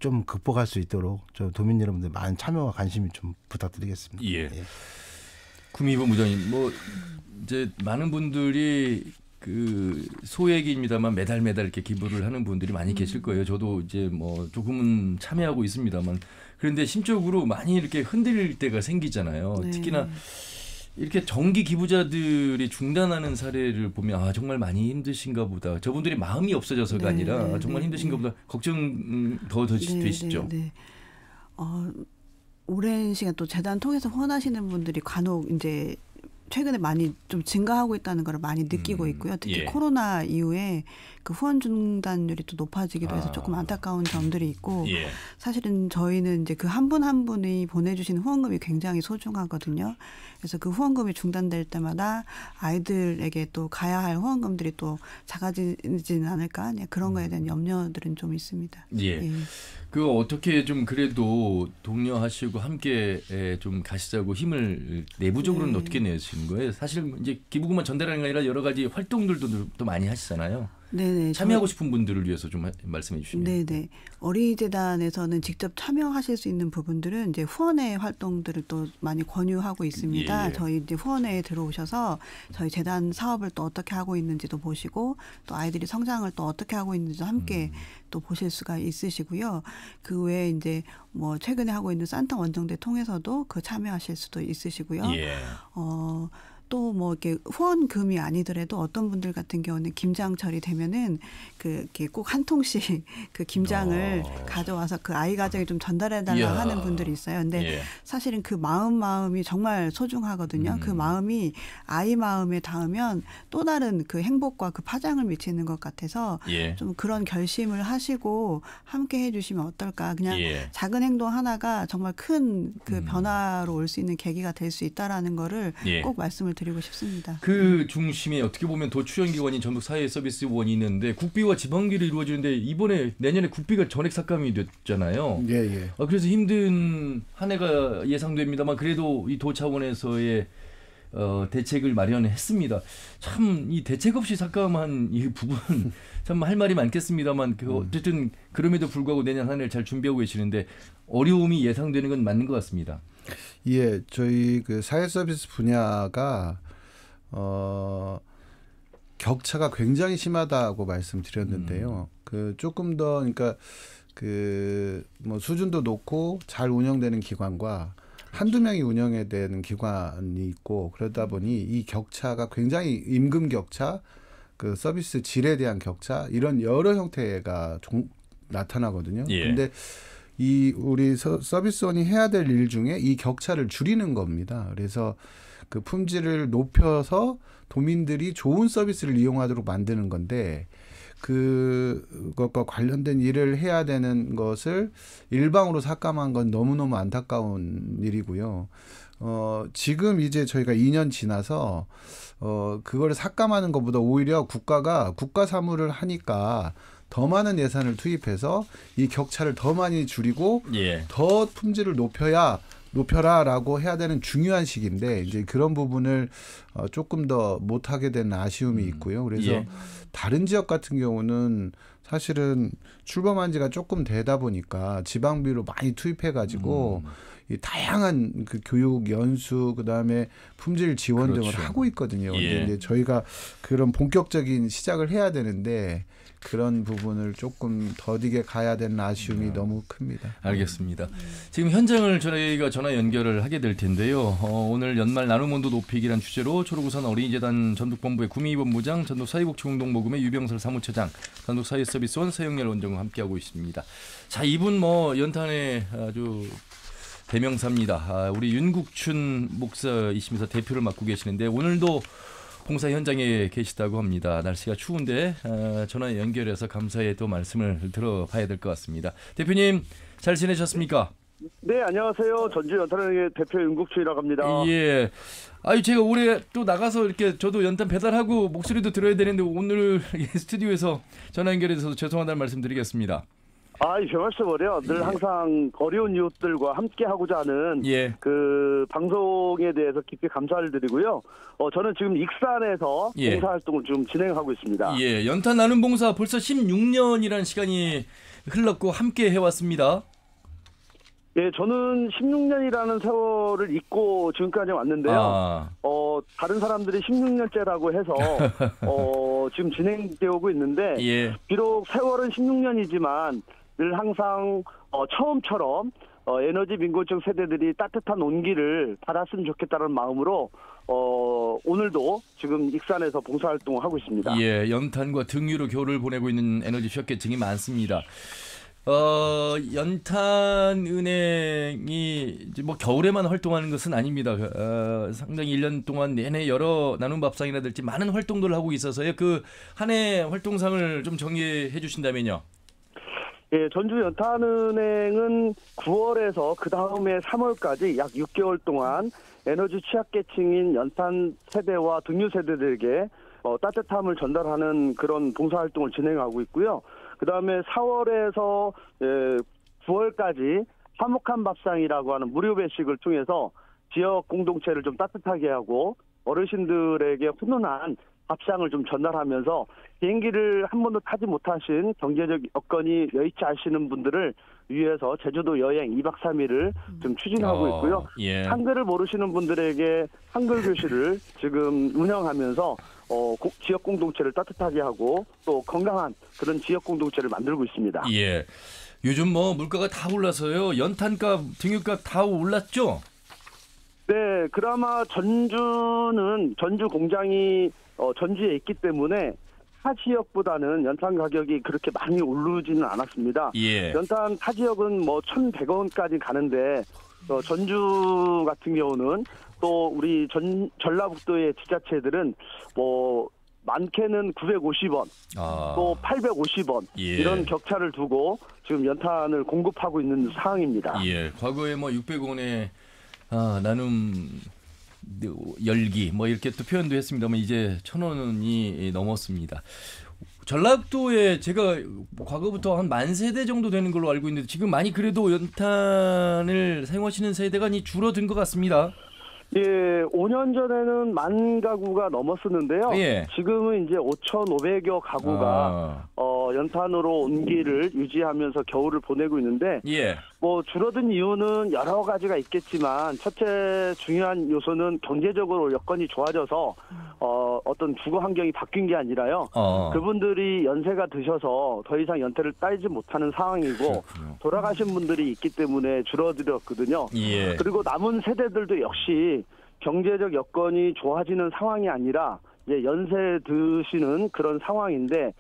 좀 극복할 수 있도록 도민 여러분들 많은 참여와 관심이 좀 부탁드리겠습니다. 구미부 무장님, 뭐 이제 많은 분들이 그 소액입니다만 매달 이렇게 기부를 하는 분들이 많이 계실 거예요. 저도 이제 뭐 조금은 참여하고 있습니다만 그런데 심적으로 많이 이렇게 흔들릴 때가 생기잖아요. 특히나 이렇게 정기 기부자들이 중단하는 사례를 보면 정말 많이 힘드신가 보다. 저분들이 마음이 없어져서가 아니라 정말 힘드신가 보다. 걱정 더 되시죠. 오랜 시간 또 재단 통해서 후원하시는 분들이 간혹 이제 최근에 많이 좀 증가하고 있다는 걸 많이 느끼고 있고요. 특히 코로나 이후에 그 후원 중단율이 또 높아지기도 해서 조금 안타까운 점들이 있고 사실은 저희는 이제 그 한 분 한 분이 보내주시는 후원금이 굉장히 소중하거든요. 그래서 그 후원금이 중단될 때마다 아이들에게 또 가야 할 후원금들이 또 작아지지는 않을까 그런 거에 대한 염려들은 좀 있습니다. 그 어떻게 좀 그래도 독려하시고 함께 좀 가시자고 힘을 내부적으로는 어떻게 내시는 거예요? 사실 이제 기부금만 전달하는 게 아니라 여러 가지 활동들도 또 많이 하시잖아요. 참여하고 싶은 분들을 위해서 좀 말씀해 주시면. 어린이재단에서는 직접 참여하실 수 있는 부분들은 이제 후원회 활동들을 또 많이 권유하고 있습니다. 저희 이제 후원회에 들어오셔서 저희 재단 사업을 또 어떻게 하고 있는지도 보시고 또 아이들이 성장을 또 어떻게 하고 있는지도 함께 또 보실 수가 있으시고요. 그 외에 이제 뭐 최근에 하고 있는 산타 원정대 통해서도 그 참여하실 수도 있으시고요. 또 뭐 이렇게 후원금이 아니더라도 어떤 분들 같은 경우는 김장철이 되면은 이렇게 꼭 한 통씩 그 김장을 가져와서 그 아이 가정에 좀 전달해달라 하는 분들이 있어요. 근데 사실은 그 마음이 정말 소중하거든요. 그 마음이 아이 마음에 닿으면 또 다른 그 행복과 그 파장을 미치는 것 같아서 좀 그런 결심을 하시고 함께 해주시면 어떨까. 그냥 작은 행동 하나가 정말 큰 그 변화로 올 수 있는 계기가 될 수 있다라는 거를 꼭 말씀을 드리고 싶습니다. 그 중심에 어떻게 보면 도출연기관인 전북 사회서비스원이 있는데 국비와 지방비로 이루어지는데 이번에 내년에 국비가 전액 삭감이 됐잖아요. 그래서 힘든 한 해가 예상됩니다만 그래도 이 도 차원에서의 대책을 마련했습니다. 참 이 대책 없이 삭감한 이 부분 참 할 말이 많겠습니다만 어쨌든 그럼에도 불구하고 내년 한 해를 잘 준비하고 계시는데 어려움이 예상되는 건 맞는 것 같습니다. 예, 저희 그 사회서비스 분야가 격차가 굉장히 심하다고 말씀드렸는데요. 그 조금 더 그러니까 그 뭐 수준도 높고 잘 운영되는 기관과 한두 명이 운영해야 되는 기관이 있고 그러다 보니 이 격차가 굉장히 임금 격차, 그 서비스 질에 대한 격차 이런 여러 형태가 나타나거든요. 근데 이 우리 서비스원이 해야 될 일 중에 이 격차를 줄이는 겁니다. 그래서 그 품질을 높여서 도민들이 좋은 서비스를 이용하도록 만드는 건데 그것과 관련된 일을 해야 되는 것을 일방으로 삭감한 건 너무너무 안타까운 일이고요. 지금 이제 저희가 2년 지나서 그거를 삭감하는 것보다 오히려 국가가 국가 사무를 하니까 더 많은 예산을 투입해서 이 격차를 더 많이 줄이고 더 품질을 높여라라고 해야 되는 중요한 시기인데 이제 그런 부분을 조금 더 못하게 된 아쉬움이 있고요. 그래서 다른 지역 같은 경우는 사실은 출범한 지가 조금 되다 보니까 지방비로 많이 투입해가지고 이 다양한 그 교육 연수 그다음에 품질 지원 등을 하고 있거든요. 근데 이제 저희가 그런 본격적인 시작을 해야 되는데 그런 부분을 조금 더디게 가야 되는 아쉬움이 너무 큽니다. 알겠습니다. 지금 현장을 저희가 전화 연결을 하게 될 텐데요. 오늘 연말 나눔 온도 높이기란 주제로 초록우산 어린이재단 전북본부의 구미본부장, 전북사회복지공동모금의 유병설 사무처장, 전북사회서비스원 서영렬 원장과 함께하고 있습니다. 자, 이분 뭐 연탄의 아주 대명사입니다. 우리 윤국춘 목사이시면서 대표를 맡고 계시는데 오늘도 봉사 현장에 계시다고 합니다. 날씨가 추운데 전화 연결해서 감사의 또 말씀을 들어봐야 될 것 같습니다. 대표님 잘 지내셨습니까? 네, 안녕하세요. 전주 연탄의 대표 윤국춘이라고 합니다. 예. 아유 제가 올해 또 나가서 이렇게 저도 연탄 배달하고 목소리도 들어야 되는데 오늘 스튜디오에서 전화 연결해서 죄송하다는 말씀드리겠습니다. 별 말씀을요. 늘 항상 어려운 이웃들과 함께 하고자 하는 그 방송에 대해서 깊이 감사를 드리고요. 저는 지금 익산에서 봉사활동을 좀 진행하고 있습니다. 연탄 나눔 봉사 벌써 16년이라는 시간이 흘렀고 함께 해왔습니다. 저는 16년이라는 세월을 잊고 지금까지 왔는데요. 다른 사람들이 16년째라고 해서 지금 진행되어 오고 있는데 비록 세월은 16년이지만 늘 항상 처음처럼 에너지 빈곤층 세대들이 따뜻한 온기를 받았으면 좋겠다는 마음으로 오늘도 지금 익산에서 봉사활동을 하고 있습니다. 연탄과 등유로 겨울을 보내고 있는 에너지 취약계층이 많습니다. 연탄은행이 이제 뭐 겨울에만 활동하는 것은 아닙니다. 상당히 1년 동안 내내 여러 나눔 밥상이라든지 많은 활동들을 하고 있어서요. 그 한 해 활동상을 좀 정리해 주신다면요. 전주 연탄은행은 9월에서 그 다음에 3월까지 약 6개월 동안 에너지 취약계층인 연탄 세대와 등유 세대들에게 따뜻함을 전달하는 그런 봉사활동을 진행하고 있고요. 그 다음에 4월에서 9월까지 화목한 밥상이라고 하는 무료 배식을 통해서 지역 공동체를 좀 따뜻하게 하고 어르신들에게 훈훈한 밥상을 좀 전달하면서 비행기를 한 번도 타지 못하신 경제적 여건이 여의치 않으시는 분들을 위해서 제주도 여행 2박 3일을 좀 추진하고 있고요. 한글을 모르시는 분들에게 한글 교실을 지금 운영하면서 지역 공동체를 따뜻하게 하고 또 건강한 그런 지역 공동체를 만들고 있습니다. 요즘 뭐 물가가 다 올라서요. 연탄값, 등유값 다 올랐죠? 네, 그나마 전주 공장이 전주에 있기 때문에 타 지역보다는 연탄 가격이 그렇게 많이 오르지는 않았습니다. 예. 연탄 타 지역은 뭐 1,100원까지 가는데 전주 같은 경우는 또 우리 전라북도의 지자체들은 뭐 많게는 950원, 또 850원 예. 이런 격차를 두고 지금 연탄을 공급하고 있는 상황입니다. 예, 과거에 뭐 600원에 나눔 열기 뭐 이렇게 또 표현도 했습니다만 이제 1,000원이 넘었습니다. 전라북도에 제가 과거부터 한 10,000세대 정도 되는 걸로 알고 있는데 지금 많이 그래도 연탄을 사용하시는 세대가 많이 줄어든 것 같습니다. 예, 5년 전에는 10,000가구가 넘었었는데요. 예. 지금은 이제 5,500여 가구가 연탄으로 온기를 유지하면서 겨울을 보내고 있는데, 예. 뭐 줄어든 이유는 여러 가지가 있겠지만 첫째 중요한 요소는 경제적으로 여건이 좋아져서 어떤 주거 환경이 바뀐 게 아니라요. 그분들이 연세가 드셔서 더 이상 연탄을 따지 못하는 상황이고 그렇군요. 돌아가신 분들이 있기 때문에 줄어들었거든요. 예. 그리고 남은 세대들도 역시 경제적 여건이 좋아지는 상황이 아니라 이제 연세 드시는 그런 상황인데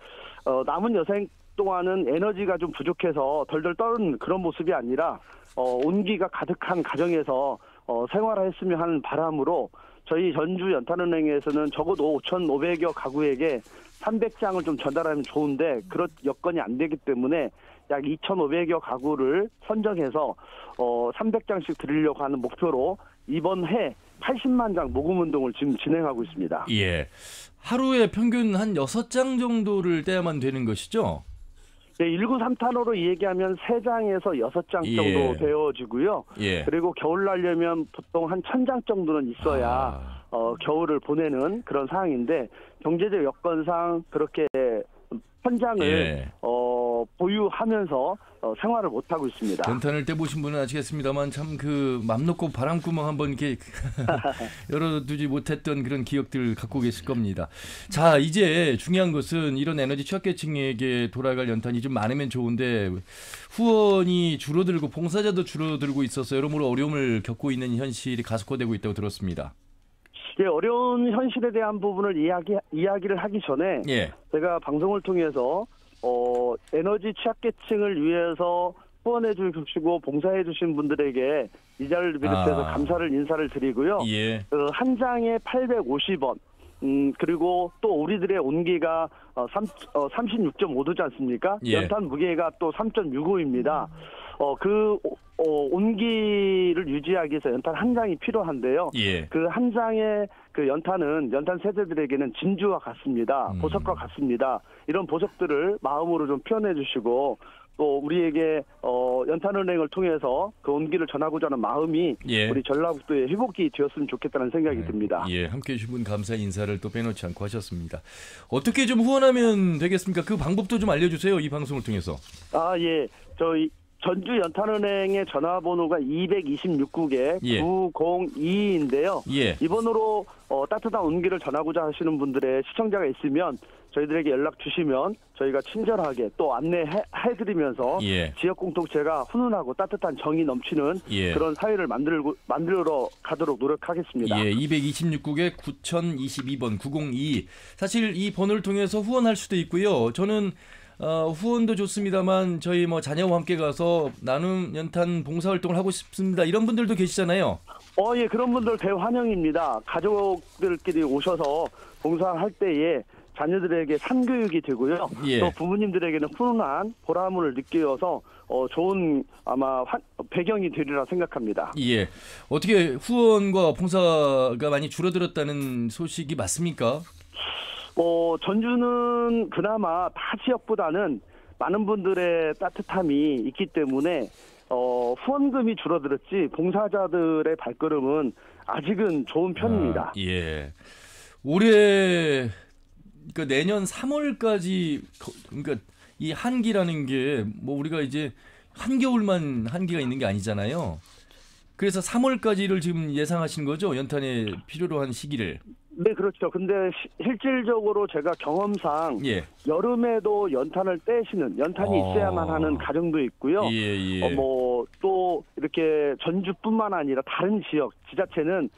남은 여생 동안은 에너지가 좀 부족해서 덜덜 떠는 그런 모습이 아니라 온기가 가득한 가정에서 생활했으면 하는 바람으로 저희 전주 연탄은행에서는 적어도 5,500여 가구에게 300장을 좀 전달하면 좋은데 그런 여건이 안 되기 때문에 약 2,500여 가구를 선정해서 300장씩 드리려고 하는 목표로 이번 해 80만 장 모금 운동을 지금 진행하고 있습니다. 예. 하루에 평균 한 6장 정도를 떼야만 되는 것이죠? 네, 193탄으로 얘기하면 3장에서 6장 정도 되어지고요. 예. 그리고 겨울 날려면 보통 한 1,000장 정도는 있어야 겨울을 보내는 그런 상황인데 경제적 여건상 그렇게 현장을 보유하면서 생활을 못하고 있습니다. 연탄을 떼보신 분은 아시겠습니다만 참 그 맘 놓고 바람구멍 한번 이렇게 열어두지 못했던 그런 기억들 갖고 계실 겁니다. 자, 이제 중요한 것은 이런 에너지 취약계층에게 돌아갈 연탄이 좀 많으면 좋은데 후원이 줄어들고 봉사자도 줄어들고 있어서 여러모로 어려움을 겪고 있는 현실이 가속화되고 있다고 들었습니다. 예, 어려운 현실에 대한 부분을 이야기를 하기 전에 제가 방송을 통해서 에너지 취약계층을 위해서 후원해 주시고 봉사해 주신 분들에게 이 자리를 비롯해서 감사를 인사를 드리고요. 한 장에 850원. 그리고 또 우리들의 온기가 36.5도지 않습니까? 연탄 무게가 또 3.65입니다. 온기를 유지하기 위해서 연탄 한 장이 필요한데요. 그 한 장의 그 연탄은 연탄 세대들에게는 진주와 같습니다. 보석과 같습니다. 이런 보석들을 마음으로 좀 표현해 주시고 또 우리에게 연탄은행을 통해서 그 온기를 전하고자 하는 마음이 우리 전라북도의 회복이 되었으면 좋겠다는 생각이 듭니다. 예, 함께해 주신 분 감사 인사를 또 빼놓지 않고 하셨습니다. 어떻게 좀 후원하면 되겠습니까? 그 방법도 좀 알려주세요. 이 방송을 통해서. 예. 저희 전주 연탄은행의 전화번호가 226국에 902인데요. 이 번호로 따뜻한 온기를 전하고자 하시는 분들의 시청자가 있으면 저희들에게 연락 주시면 저희가 친절하게 또 안내해드리면서 지역 공동체가 훈훈하고 따뜻한 정이 넘치는 그런 사회를 만들어 가도록 노력하겠습니다. 226국에 9022번 902. 사실 이 번호를 통해서 후원할 수도 있고요. 저는 후원도 좋습니다만 저희 뭐 자녀와 함께 가서 나눔 연탄 봉사활동을 하고 싶습니다. 이런 분들도 계시잖아요. 예, 그런 분들 대환영입니다. 가족들끼리 오셔서 봉사할 때에 자녀들에게 산교육이 되고요. 또 부모님들에게는 훈훈한 보람을 느끼어서 좋은 아마 배경이 되리라 생각합니다. 어떻게 후원과 봉사가 많이 줄어들었다는 소식이 맞습니까? 전주는 그나마 타 지역보다는 많은 분들의 따뜻함이 있기 때문에 후원금이 줄어들었지 봉사자들의 발걸음은 아직은 좋은 편입니다. 올해 그러니까 내년 3월까지 그러니까 이 한기라는 게 뭐 우리가 이제 한겨울만 한기가 있는 게 아니잖아요. 그래서 3월까지를 지금 예상하시는 거죠? 연탄에 필요로 한 시기를. 네, 그렇죠. 근데 실질적으로 제가 경험상 예. 여름에도 연탄을 떼시는 연탄이 있어야만 하는 가정도 있고요. 예. 뭐 또 이렇게 전주뿐만 아니라 다른 지역 지자체는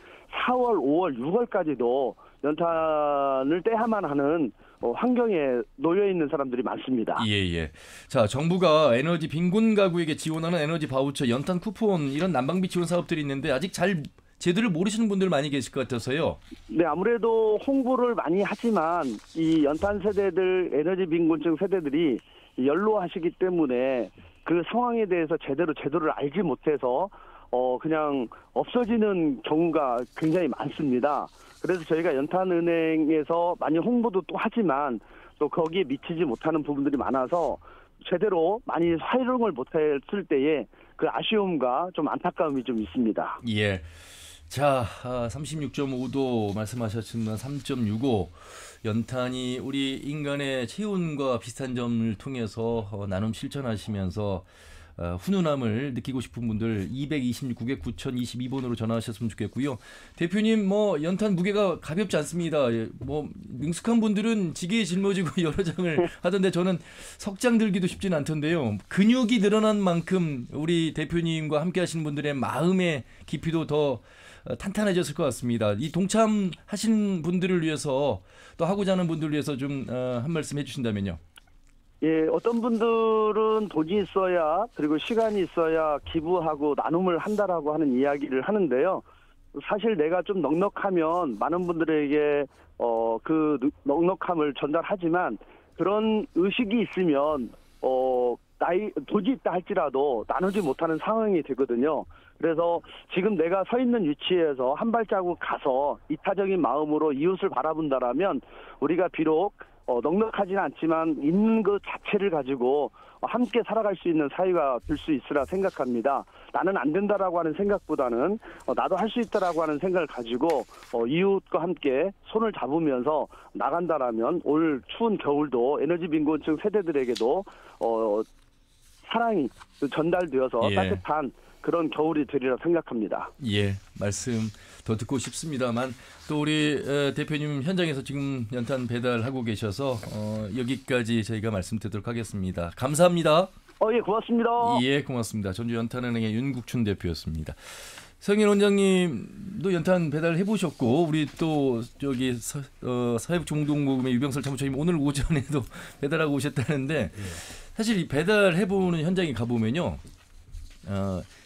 4월, 5월, 6월까지도 연탄을 떼야만 하는 환경에 놓여 있는 사람들이 많습니다. 예. 자, 정부가 에너지 빈곤 가구에게 지원하는 에너지 바우처, 연탄 쿠폰 이런 난방비 지원 사업들이 있는데 아직 잘 제대로 모르시는 분들 많이 계실 것 같아서요. 네, 아무래도 홍보를 많이 하지만 이 연탄 세대들, 에너지 빈곤층 세대들이 연로하시기 때문에 그 상황에 대해서 제도를 알지 못해서 그냥 없어지는 경우가 굉장히 많습니다. 그래서 저희가 연탄은행에서 많이 홍보도 또 하지만 또 거기에 미치지 못하는 부분들이 많아서 제대로 많이 활용을 못했을 때에 그 아쉬움과 좀 안타까움이 좀 있습니다. 예. 자, 36.5도 말씀하셨지만 3.65 연탄이 우리 인간의 체온과 비슷한 점을 통해서 나눔 실천하시면서 훈훈함을 느끼고 싶은 분들 226에 9022번으로 전화하셨으면 좋겠고요. 대표님 뭐 연탄 무게가 가볍지 않습니다. 뭐 능숙한 분들은 지게에 짊어지고 여러 장을 하던데 저는 석장 들기도 쉽진 않던데요. 근육이 늘어난 만큼 우리 대표님과 함께 하시는 분들의 마음의 깊이도 더 탄탄해졌을 것 같습니다. 이 동참하신 분들을 위해서 또 하고자 하는 분들을 위해서 좀 한 말씀 해주신다면요. 예, 어떤 분들은 돈이 있어야 그리고 시간이 있어야 기부하고 나눔을 한다라고 하는 이야기를 하는데요. 사실 내가 좀 넉넉하면 많은 분들에게 그 넉넉함을 전달하지만 그런 의식이 있으면 돈이 있다 할지라도 나누지 못하는 상황이 되거든요. 그래서 지금 내가 서 있는 위치에서 한 발자국 가서 이타적인 마음으로 이웃을 바라본다라면 우리가 비록 넉넉하지는 않지만 있는 것 자체를 가지고 함께 살아갈 수 있는 사회가 될 수 있으라 생각합니다. 나는 안 된다라고 하는 생각보다는 나도 할 수 있다라고 하는 생각을 가지고 이웃과 함께 손을 잡으면서 나간다라면 올 추운 겨울도 에너지 빈곤층 세대들에게도 사랑이 전달되어서 따뜻한 그런 겨울이 되리라 생각합니다. 예, 말씀 더 듣고 싶습니다만 또 우리 대표님 현장에서 지금 연탄 배달하고 계셔서 여기까지 저희가 말씀드리도록 하겠습니다. 감사합니다. 예, 고맙습니다. 예, 고맙습니다. 전주연탄은행의 윤국춘 대표였습니다. 성인 원장님도 연탄 배달 해보셨고 우리 또 저기 사회복지공동모금의 유병설 사무처님 오늘 오전에도 배달하고 오셨다는데 사실 이 배달 해보는 현장에 가보면요.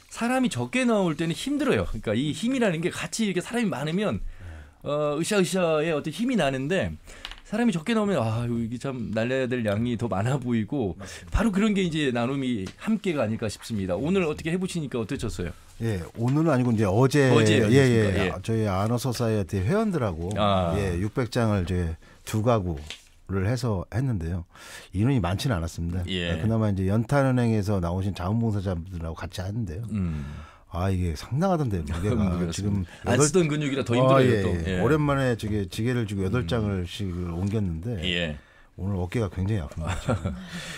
사람이 적게 나올 때는 힘들어요. 그러니까 이 힘이라는 게 같이 이렇게 사람이 많으면 으쌰으쌰의 어떤 힘이 나는데 사람이 적게 나오면 이게 참 날려야 될 양이 더 많아 보이고 맞습니다. 바로 그런 게 이제 나눔이 함께가 아닐까 싶습니다. 오늘 어떻게 해보시니까 어떠셨어요? 예, 오늘은 아니고 이제 어제요. 예. 저희 아너소사이어티 회원들하고 600장을 이제 두 가구를 해서 했는데요. 인원이 많지는 않았습니다. 그나마 이제 연탄은행에서 나오신 자원봉사자분들하고 같이 하는데요. 이게 상당하던데요. 무게가 지금 안 쓰던 근육이라 더 힘들어요. 오랜만에 지게를 주고 8장을 옮겼는데 오늘 어깨가 굉장히 아픕니다.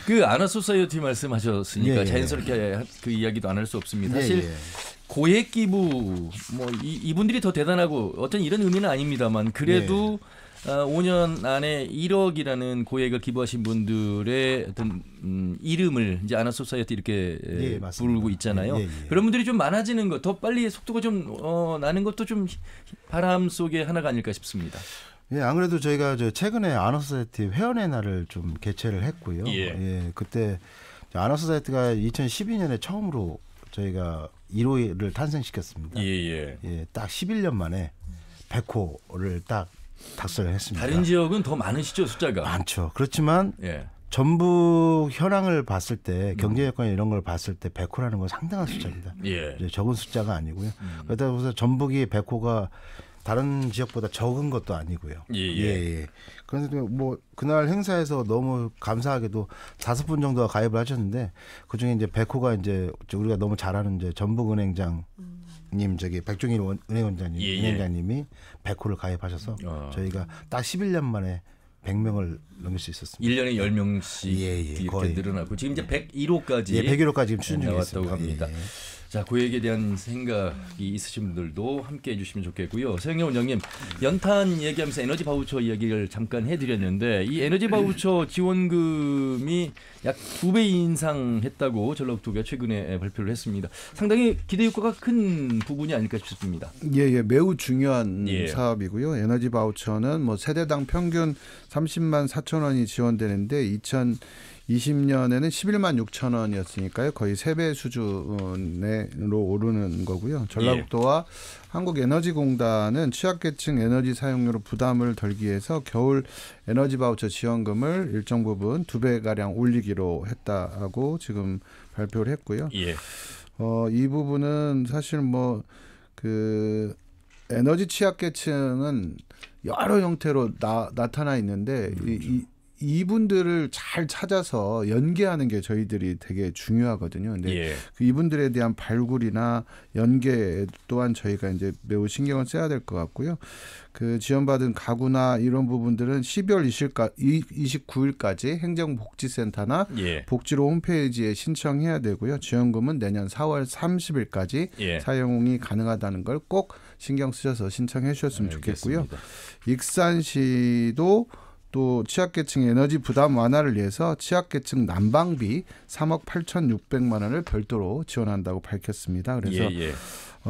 그 아나소사이어티 말씀하셨으니까 자연스럽게 그 이야기도 안 할 수 없습니다. 사실 고액 기부 이분들이 더 대단하고 어떤 이런 의미는 아닙니다만 그래도 5년 안에 1억이라는 고액을 기부하신 분들의 어떤 이름을 이제 아나소사이어티 이렇게 부르고 있잖아요. 그런 분들이 좀 많아지는 것, 더 빨리 속도가 좀 나는 것도 좀 바람 속의 하나가 아닐까 싶습니다. 예, 안 그래도 저희가 최근에 아나소사이어티 회원의 날을 좀 개최를 했고요. 그때 아나소사이어티가 2012년에 처음으로 저희가 1호를 탄생시켰습니다. 딱 11년 만에 100호를 딱 달성을 했습니다. 다른 지역은 더 많으시죠, 숫자가? 많죠. 그렇지만 전북 현황을 봤을 때 경제 여건 이런 걸 봤을 때 100호라는 건 상당한 숫자입니다. 적은 숫자가 아니고요. 그러다 보니까 전북이 100호가 다른 지역보다 적은 것도 아니고요. 그런데 뭐 그날 행사에서 너무 감사하게도 5분 정도가 가입을 하셨는데 그중에 이제 100호가 이제 우리가 너무 잘 아는 이제 전북은행장 님 백종일 은행원장님 은행장님이 100호를 가입하셔서 저희가 딱 11년 만에 100명을 넘길 수 있었습니다. 1년에 10명씩 이렇게 늘어나고 지금 이제 101호까지 101호까지 지금 추진 중에 나왔다고 있습니다. 합니다. 자, 고액에 대한 생각이 있으신 분들도 함께 해주시면 좋겠고요. 서영렬 원장님, 연탄 얘기하면서 에너지 바우처 이야기를 잠깐 해드렸는데 이 에너지 바우처 지원금이 약 2배 인상했다고 전라북도가 최근에 발표를 했습니다. 상당히 기대 효과가 큰 부분이 아닐까 싶습니다. 예, 매우 중요한 사업이고요. 에너지 바우처는 뭐 세대당 평균 30만 4천 원이 지원되는데 2020년에는 11만 6천 원이었으니까요. 거의 3배 수준으로 오르는 거고요. 전라북도와 한국에너지공단은 취약계층 에너지 사용료로 부담을 덜기 위해서 겨울 에너지 바우처 지원금을 일정 부분 2배가량 올리기로 했다고 지금 발표를 했고요. 이 부분은 사실 뭐 그 에너지 취약계층은 여러 형태로 나타나 있는데 이분들을 잘 찾아서 연계하는 게 저희들이 되게 중요하거든요. 근데 이분들에 대한 발굴이나 연계 또한 저희가 이제 매우 신경을 써야 될 것 같고요. 그 지원받은 가구나 이런 부분들은 12월 29일까지 행정복지센터나 복지로 홈페이지에 신청해야 되고요. 지원금은 내년 4월 30일까지 사용이 가능하다는 걸 꼭 신경 쓰셔서 신청해 주셨으면 좋겠고요. 익산시도 또 취약계층 에너지 부담 완화를 위해서 취약계층 난방비 3억 8,600만 원을 별도로 지원한다고 밝혔습니다. 그래서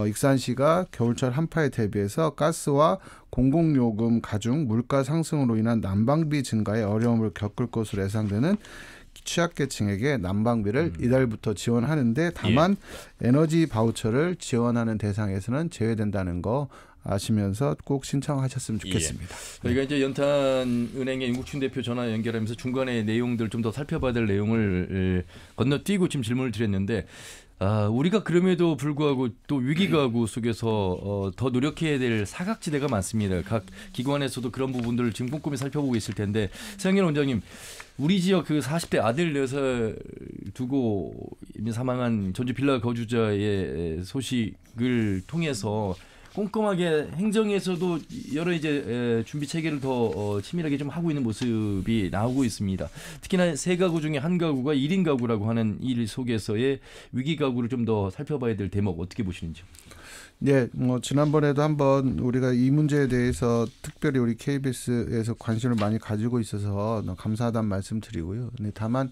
익산시가 겨울철 한파에 대비해서 가스와 공공요금 가중 물가 상승으로 인한 난방비 증가에 어려움을 겪을 것으로 예상되는 취약계층에게 난방비를 이달부터 지원하는데 다만 에너지 바우처를 지원하는 대상에서는 제외된다는 거 아시면서 꼭 신청하셨으면 좋겠습니다. 저희가 이제 연탄은행의 윤국춘 대표 전화 연결하면서 중간에 내용들 좀 더 살펴봐야 될 내용을 건너뛰고 지금 질문을 드렸는데 우리가 그럼에도 불구하고 또 위기가구 속에서 더 노력해야 될 사각지대가 많습니다. 각 기관에서도 그런 부분들을 지금 꼼꼼히 살펴보고 있을 텐데 서영렬 원장님, 우리 지역 그 40대 아들 4살 두고 사망한 전주 빌라 거주자의 소식을 통해서 꼼꼼하게 행정에서도 여러 이제 준비 체계를 더 치밀하게 좀 하고 있는 모습이 나오고 있습니다. 특히나 3가구 중에 1가구가 1인 가구라고 하는 일 속에서의 위기 가구를 좀 더 살펴봐야 될 대목 어떻게 보시는지요? 네, 뭐 지난번에도 한번 우리가 이 문제에 대해서 특별히 우리 KBS에서 관심을 많이 가지고 있어서 감사하다는 말씀드리고요. 근데 다만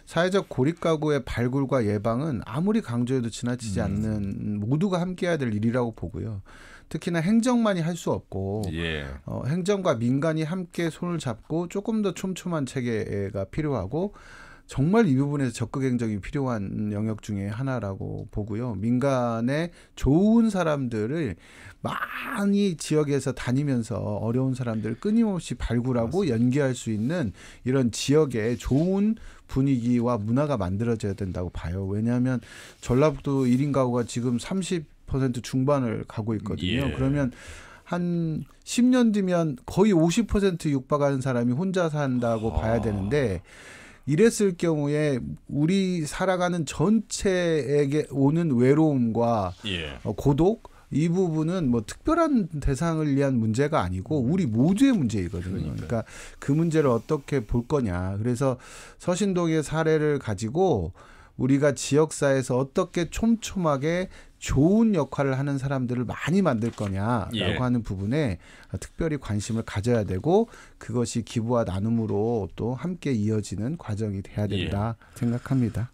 사회적 고립가구의 발굴과 예방은 아무리 강조해도 지나치지 않는 모두가 함께해야 될 일이라고 보고요. 특히나 행정만이 할 수 없고 행정과 민간이 함께 손을 잡고 조금 더 촘촘한 체계가 필요하고 정말 이 부분에서 적극 행정이 필요한 영역 중에 하나라고 보고요. 민간의 좋은 사람들을 많이 지역에서 다니면서 어려운 사람들을 끊임없이 발굴하고 연계할 수 있는 이런 지역의 좋은 분위기와 문화가 만들어져야 된다고 봐요. 왜냐하면 전라북도 1인 가구가 지금 30% 중반을 가고 있거든요. 그러면 한 10년 뒤면 거의 50% 육박하는 사람이 혼자 산다고 봐야 되는데 이랬을 경우에 우리 살아가는 전체에게 오는 외로움과 고독 이 부분은 뭐 특별한 대상을 위한 문제가 아니고 우리 모두의 문제이거든요. 그러니까 그 문제를 어떻게 볼 거냐. 그래서 서신동의 사례를 가지고 우리가 지역사회에서 어떻게 촘촘하게 좋은 역할을 하는 사람들을 많이 만들 거냐라고 하는 부분에 특별히 관심을 가져야 되고 그것이 기부와 나눔으로 또 함께 이어지는 과정이 돼야 된다 생각합니다.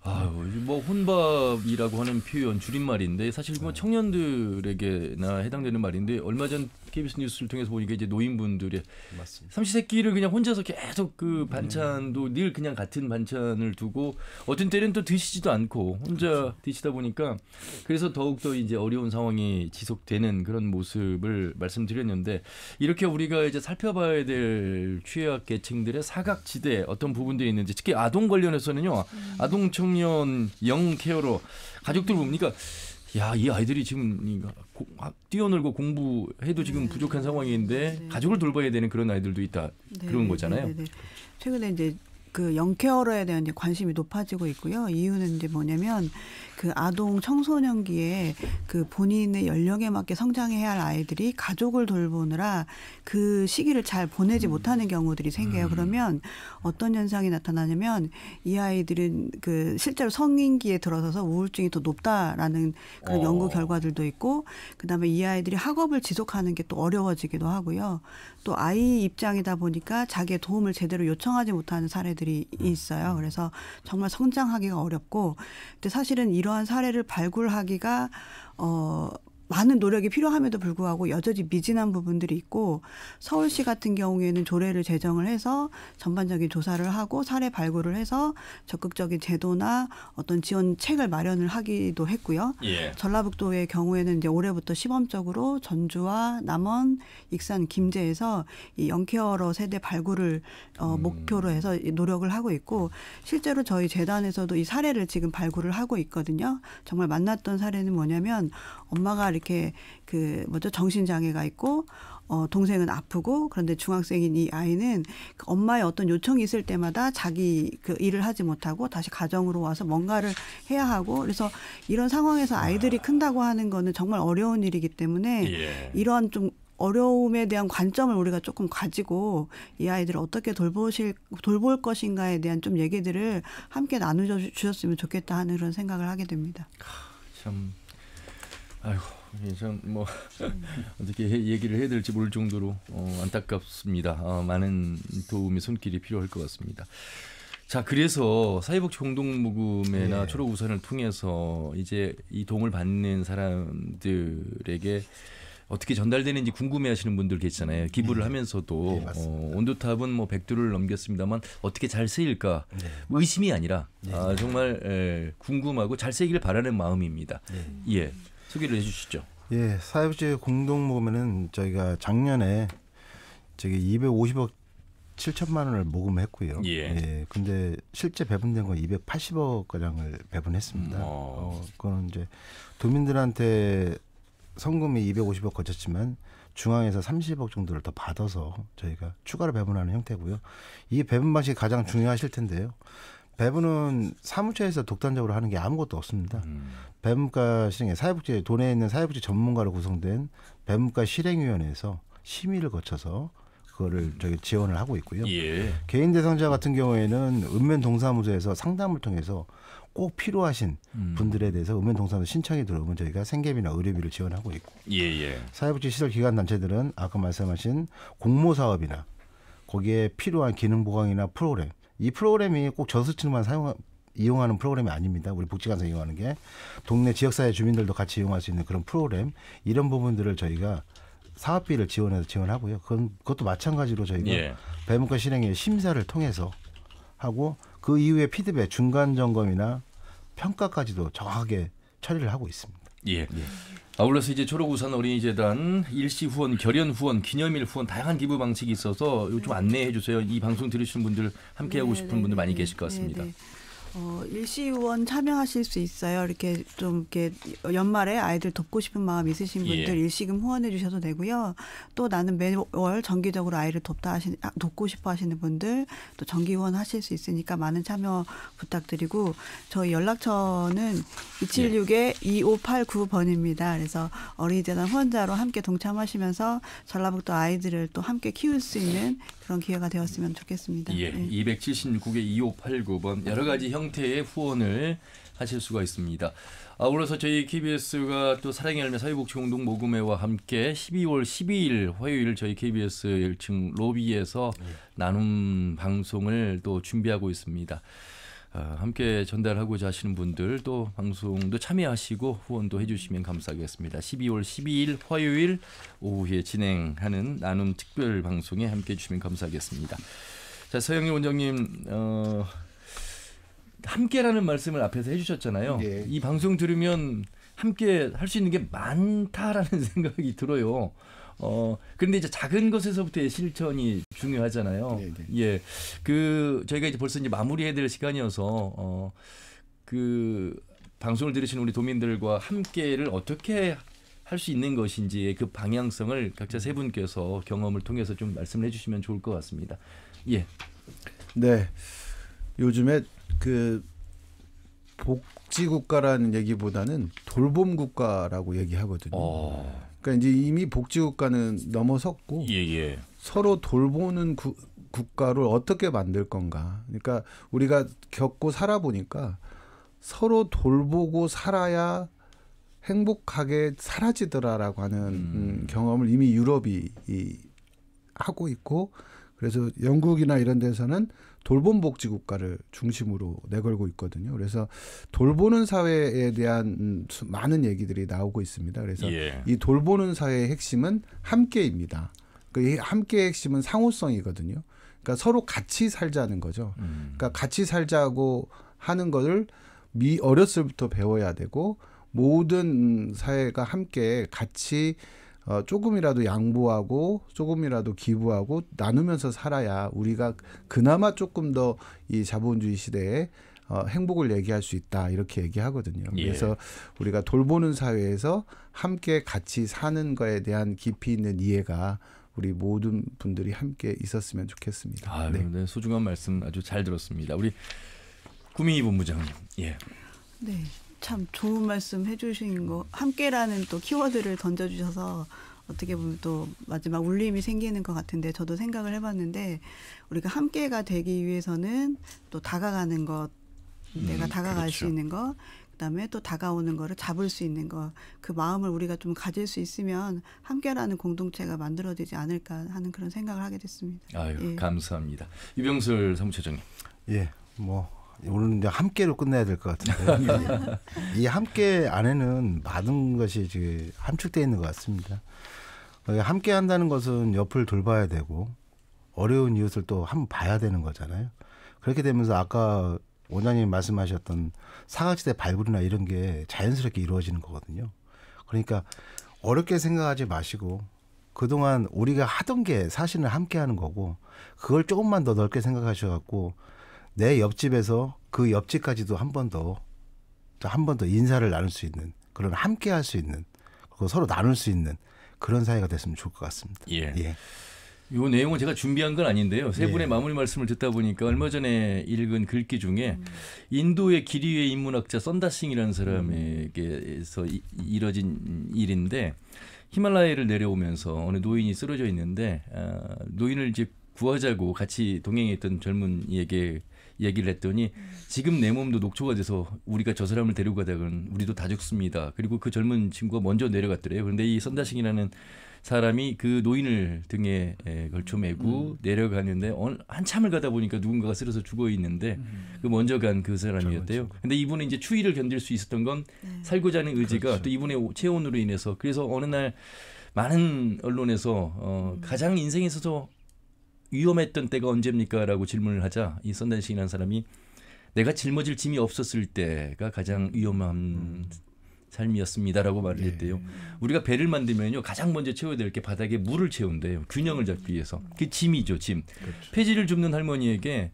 뭐 혼밥이라고 하는 표현 줄임말인데 사실 뭐 청년들에게나 해당되는 말인데 얼마 전 KBS 뉴스를 통해서 보니까 이제 노인분들의 삼시세끼를 그냥 혼자서 계속 그 반찬도 늘 그냥 같은 반찬을 두고 어떤 때는 또 드시지도 않고 혼자 드시다 보니까 그래서 더욱더 이제 어려운 상황이 지속되는 그런 모습을 말씀드렸는데 이렇게 우리가 이제 살펴봐야 될 취약계층들의 사각지대 어떤 부분들이 있는지 특히 아동 관련해서는요. 아동 청년 영 케어로 가족들 보니까 이 아이들이 지금 뛰어놀고 공부해도 지금 부족한 상황인데 가족을 돌봐야 되는 그런 아이들도 있다. 그런 거잖아요. 최근에 이제 그 영케어러에 대한 이제 관심이 높아지고 있고요. 이유는 이제 뭐냐면 그 아동 청소년기에 그 본인의 연령에 맞게 성장해야 할 아이들이 가족을 돌보느라 그 시기를 잘 보내지 못하는 경우들이 생겨요. 그러면 어떤 현상이 나타나냐면 이 아이들은 그 실제로 성인기에 들어서서 우울증이 더 높다라는 그런 연구 결과들도 있고, 그다음에 이 아이들이 학업을 지속하는 게 또 어려워지기도 하고요. 또 아이 입장이다 보니까 자기의 도움을 제대로 요청하지 못하는 사례들이 있어요. 그래서 정말 성장하기가 어렵고, 근데 사실은 이러한 사례를 발굴하기가 많은 노력이 필요함에도 불구하고 여전히 미진한 부분들이 있고, 서울시 같은 경우에는 조례를 제정을 해서 전반적인 조사를 하고 사례 발굴을 해서 적극적인 제도나 어떤 지원책을 마련을 하기도 했고요. 예. 전라북도의 경우에는 이제 올해부터 시범적으로 전주와 남원, 익산, 김제에서 이 영케어러 세대 발굴을 목표로 해서 노력을 하고 있고, 실제로 저희 재단에서도 이 사례를 지금 발굴을 하고 있거든요. 정말 만났던 사례는 뭐냐면 엄마가 이렇게 정신장애가 있고 동생은 아프고, 그런데 중학생인 이 아이는 그 엄마의 어떤 요청이 있을 때마다 자기 그 일을 하지 못하고 다시 가정으로 와서 뭔가를 해야 하고, 그래서 이런 상황에서 아이들이 큰다고 하는 거는 정말 어려운 일이기 때문에 이러한 좀 어려움에 대한 관점을 우리가 조금 가지고 이 아이들을 어떻게 돌볼 것인가에 대한 좀 얘기들을 함께 나눠주셨으면 좋겠다 하는 그런 생각을 하게 됩니다. 참, 아이고, 참 뭐 어떻게 얘기를 해야 될지 모를 정도로 안타깝습니다. 많은 도움의 손길이 필요할 것 같습니다. 자, 그래서 사회복지 공동모금회나 초록우산을 통해서 이제 이 도움을 받는 사람들에게 어떻게 전달되는지 궁금해하시는 분들 계시잖아요. 기부를 하면서도 온도탑은 뭐 100도를 넘겼습니다만 어떻게 잘 쓰일까 의심이 아니라 정말 궁금하고 잘 쓰이길 바라는 마음입니다. 예, 소개를 해주시죠. 예, 사회복지 공동모금회는 저희가 작년에 250억 7천만 원을 모금했고요. 예. 근데 실제 배분된 건 280억 가량을 배분했습니다. 그거는 이제 도민들한테 성금이 250억 거쳤지만 중앙에서 30억 정도를 더 받아서 저희가 추가로 배분하는 형태고요. 이 배분 방식이 가장 중요하실 텐데요. 배분은 사무처에서 독단적으로 하는 게 아무것도 없습니다. 배분가 실행에 도내에 있는 사회복지 전문가로 구성된 배분가 실행위원회에서 심의를 거쳐서 그거를 저희 지원을 하고 있고요. 개인 대상자 같은 경우에는 읍면동사무소에서 상담을 통해서 꼭 필요하신 분들에 대해서 읍면동사무소 신청이 들어오면 저희가 생계비나 의료비를 지원하고 있고, 사회복지 시설 기관 단체들은 아까 말씀하신 공모사업이나 거기에 필요한 기능 보강이나 프로그램, 이 프로그램이 꼭 저수지만 이용하는 프로그램이 아닙니다. 우리 복지관에서 이용하는 게 동네 지역사회 주민들도 같이 이용할 수 있는 그런 프로그램, 이런 부분들을 저희가 사업비를 지원하고요. 그것도 마찬가지로 저희가 배분가 실행의 심사를 통해서 하고 그 이후에 피드백, 중간 점검이나 평가까지도 정확하게 처리를 하고 있습니다. 아울러서 이제 초록우산 어린이재단 일시 후원, 결연 후원, 기념일 후원 다양한 기부 방식이 있어서 좀 안내해 주세요. 이 방송 들으시는 분들 함께하고 싶은 분들 많이 계실 것 같습니다. 일시 후원 참여하실 수 있어요. 이렇게 좀 이렇게 연말에 아이들 돕고 싶은 마음 있으신 분들 일시금 후원해 주셔도 되고요. 또 나는 매월 정기적으로 아이를 돕고 싶어 하시는 분들 또 정기 후원하실 수 있으니까 많은 참여 부탁드리고, 저희 연락처는 276-2589번입니다. 그래서 어린이재단 후원자로 함께 동참하시면서 전라북도 아이들을 또 함께 키울 수 있는 그런 기회가 되었으면 좋겠습니다. 279개 2589번 여러 가지 형태의 후원을 하실 수가 있습니다. 아울러서 저희 KBS가 또 사랑의 열매 사회복지 공동모금회와 함께 12월 12일 화요일 저희 KBS 1층 로비에서 나눔 방송을 또 준비하고 있습니다. 함께 전달하고자 하시는 분들 또 방송도 참여하시고 후원도 해주시면 감사하겠습니다. 12월 12일 화요일 오후에 진행하는 나눔 특별 방송에 함께해 주시면 감사하겠습니다. 자, 서영희 원장님, 함께라는 말씀을 앞에서 해주셨잖아요. 이 방송 들으면 함께 할 수 있는 게 많다라는 생각이 들어요. 그런데 이제 작은 것에서부터의 실천이 중요하잖아요. 저희가 이제 벌써 이제 마무리해야 될 시간이어서 그 방송을 들으시는 우리 도민들과 함께를 어떻게 할 수 있는 것인지의 그 방향성을 각자 세 분께서 경험을 통해서 좀 말씀을 해주시면 좋을 것 같습니다. 네. 요즘에 그 복지국가라는 얘기보다는 돌봄국가라고 얘기하거든요. 그러니까 이제 이미 복지국가는 넘어섰고 서로 돌보는 국가를 어떻게 만들 건가. 그러니까 우리가 겪고 살아보니까 서로 돌보고 살아야 행복하게 사라지더라라고 하는 경험을 이미 유럽이 하고 있고, 그래서 영국이나 이런 데서는 돌봄 복지 국가를 중심으로 내걸고 있거든요. 그래서 돌보는 사회에 대한 많은 얘기들이 나오고 있습니다. 그래서 이 돌보는 사회의 핵심은 함께입니다. 그 함께의 핵심은 상호성이거든요. 그러니까 서로 같이 살자는 거죠. 그러니까 같이 살자고 하는 것을 어렸을 때부터 배워야 되고, 모든 사회가 함께 같이 조금이라도 양보하고 조금이라도 기부하고 나누면서 살아야 우리가 그나마 조금 더 이 자본주의 시대에 행복을 얘기할 수 있다, 이렇게 얘기하거든요. 그래서 우리가 돌보는 사회에서 함께 같이 사는 거에 대한 깊이 있는 이해가 우리 모든 분들이 함께 있었으면 좋겠습니다. 네, 소중한 말씀 아주 잘 들었습니다. 우리 구민희 본부장님. 네. 참 좋은 말씀 해주신 거, 함께라는 또 키워드를 던져주셔서 어떻게 보면 또 마지막 울림이 생기는 것 같은데, 저도 생각을 해봤는데 우리가 함께가 되기 위해서는 또 다가가는 것, 내가 다가갈 수 있는 것, 그다음에 또 다가오는 거를 잡을 수 있는 것, 그 마음을 우리가 좀 가질 수 있으면 함께라는 공동체가 만들어지지 않을까 하는 그런 생각을 하게 됐습니다. 감사합니다. 유병설 사무처장님. 오늘 이제 함께로 끝내야 될 것 같은데 이 함께 안에는 많은 것이 지금 함축되어 있는 것 같습니다. 함께 한다는 것은 옆을 돌봐야 되고 어려운 이웃을 또 한번 봐야 되는 거잖아요. 그렇게 되면서 아까 원장님 말씀하셨던 사각지대 발굴이나 이런 게 자연스럽게 이루어지는 거거든요. 그러니까 어렵게 생각하지 마시고 그동안 우리가 하던 게 사실은 함께 하는 거고, 그걸 조금만 더 넓게 생각하셔갖고 내 옆집에서 그 옆집까지도 한 번 더 인사를 나눌 수 있는, 그런 함께 할 수 있는, 그리고 서로 나눌 수 있는 그런 사회가 됐으면 좋을 것 같습니다. 이 내용은 제가 준비한 건 아닌데요. 세 분의 마무리 말씀을 듣다 보니까 얼마 전에 읽은 글귀 중에 인도의 기리의 인문학자 썬다싱이라는 사람에게서 이뤄진 일인데, 히말라야를 내려오면서 어느 노인이 쓰러져 있는데 노인을 이제 구하자고 같이 동행했던 젊은 이에게 얘기를 했더니 지금 내 몸도 녹초가 돼서 우리가 저 사람을 데려가다간 우리도 다 죽습니다. 그리고 그 젊은 친구가 먼저 내려갔더래요. 그런데 이 선다싱이라는 사람이 그 노인을 등에 걸쳐 매고 내려가는데 한참을 가다 보니까 누군가가 쓰러져 죽어 있는데 그 먼저 간 그 사람이었대요. 그런데 이분은 이제 추위를 견딜 수 있었던 건 살고자 하는 의지가 또 이분의 체온으로 인해서, 그래서 어느 날 많은 언론에서 가장 인생에 있어서 위험했던 때가 언제입니까? 라고 질문을 하자 이 선다싱이라는 사람이 내가 짊어질 짐이 없었을 때가 가장 위험한 삶이었습니다라고 말을 했대요. 우리가 배를 만들면요, 가장 먼저 채워야 될 게 바닥에 물을 채운대요. 균형을 잡기 위해서. 그게 짐이죠, 짐. 폐지를 줍는 할머니에게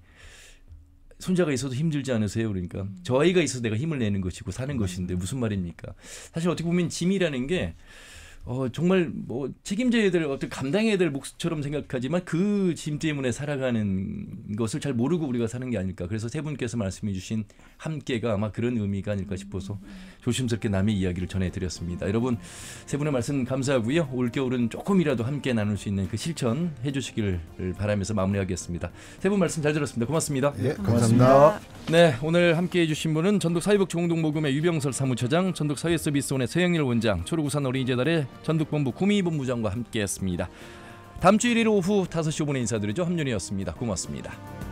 손자가 있어도 힘들지 않으세요? 그러니까 저 아이가 있어서 내가 힘을 내는 것이고 사는 것인데 무슨 말입니까? 사실 어떻게 보면 짐이라는 게 정말 뭐 책임져야 될, 어떤 감당해야 될 몫처럼 생각하지만 그 짐 때문에 살아가는 것을 잘 모르고 우리가 사는 게 아닐까. 그래서 세 분께서 말씀해 주신 함께가 아마 그런 의미가 아닐까 싶어서 조심스럽게 남의 이야기를 전해드렸습니다. 여러분 세 분의 말씀 감사하고요. 올겨울은 조금이라도 함께 나눌 수 있는 그 실천 해주시길 바라면서 마무리하겠습니다. 세 분 말씀 잘 들었습니다. 고맙습니다. 고맙습니다. 네, 오늘 함께해 주신 분은 전북사회복지공동모금의 유병설 사무처장, 전북사회서비스원의 서영일 원장, 초록우산 어린이재단의 전북본부 구민희 본부장과 함께했습니다. 다음 주 일요일 오후 5시 5분에 인사드리죠. 함윤이었습니다. 고맙습니다.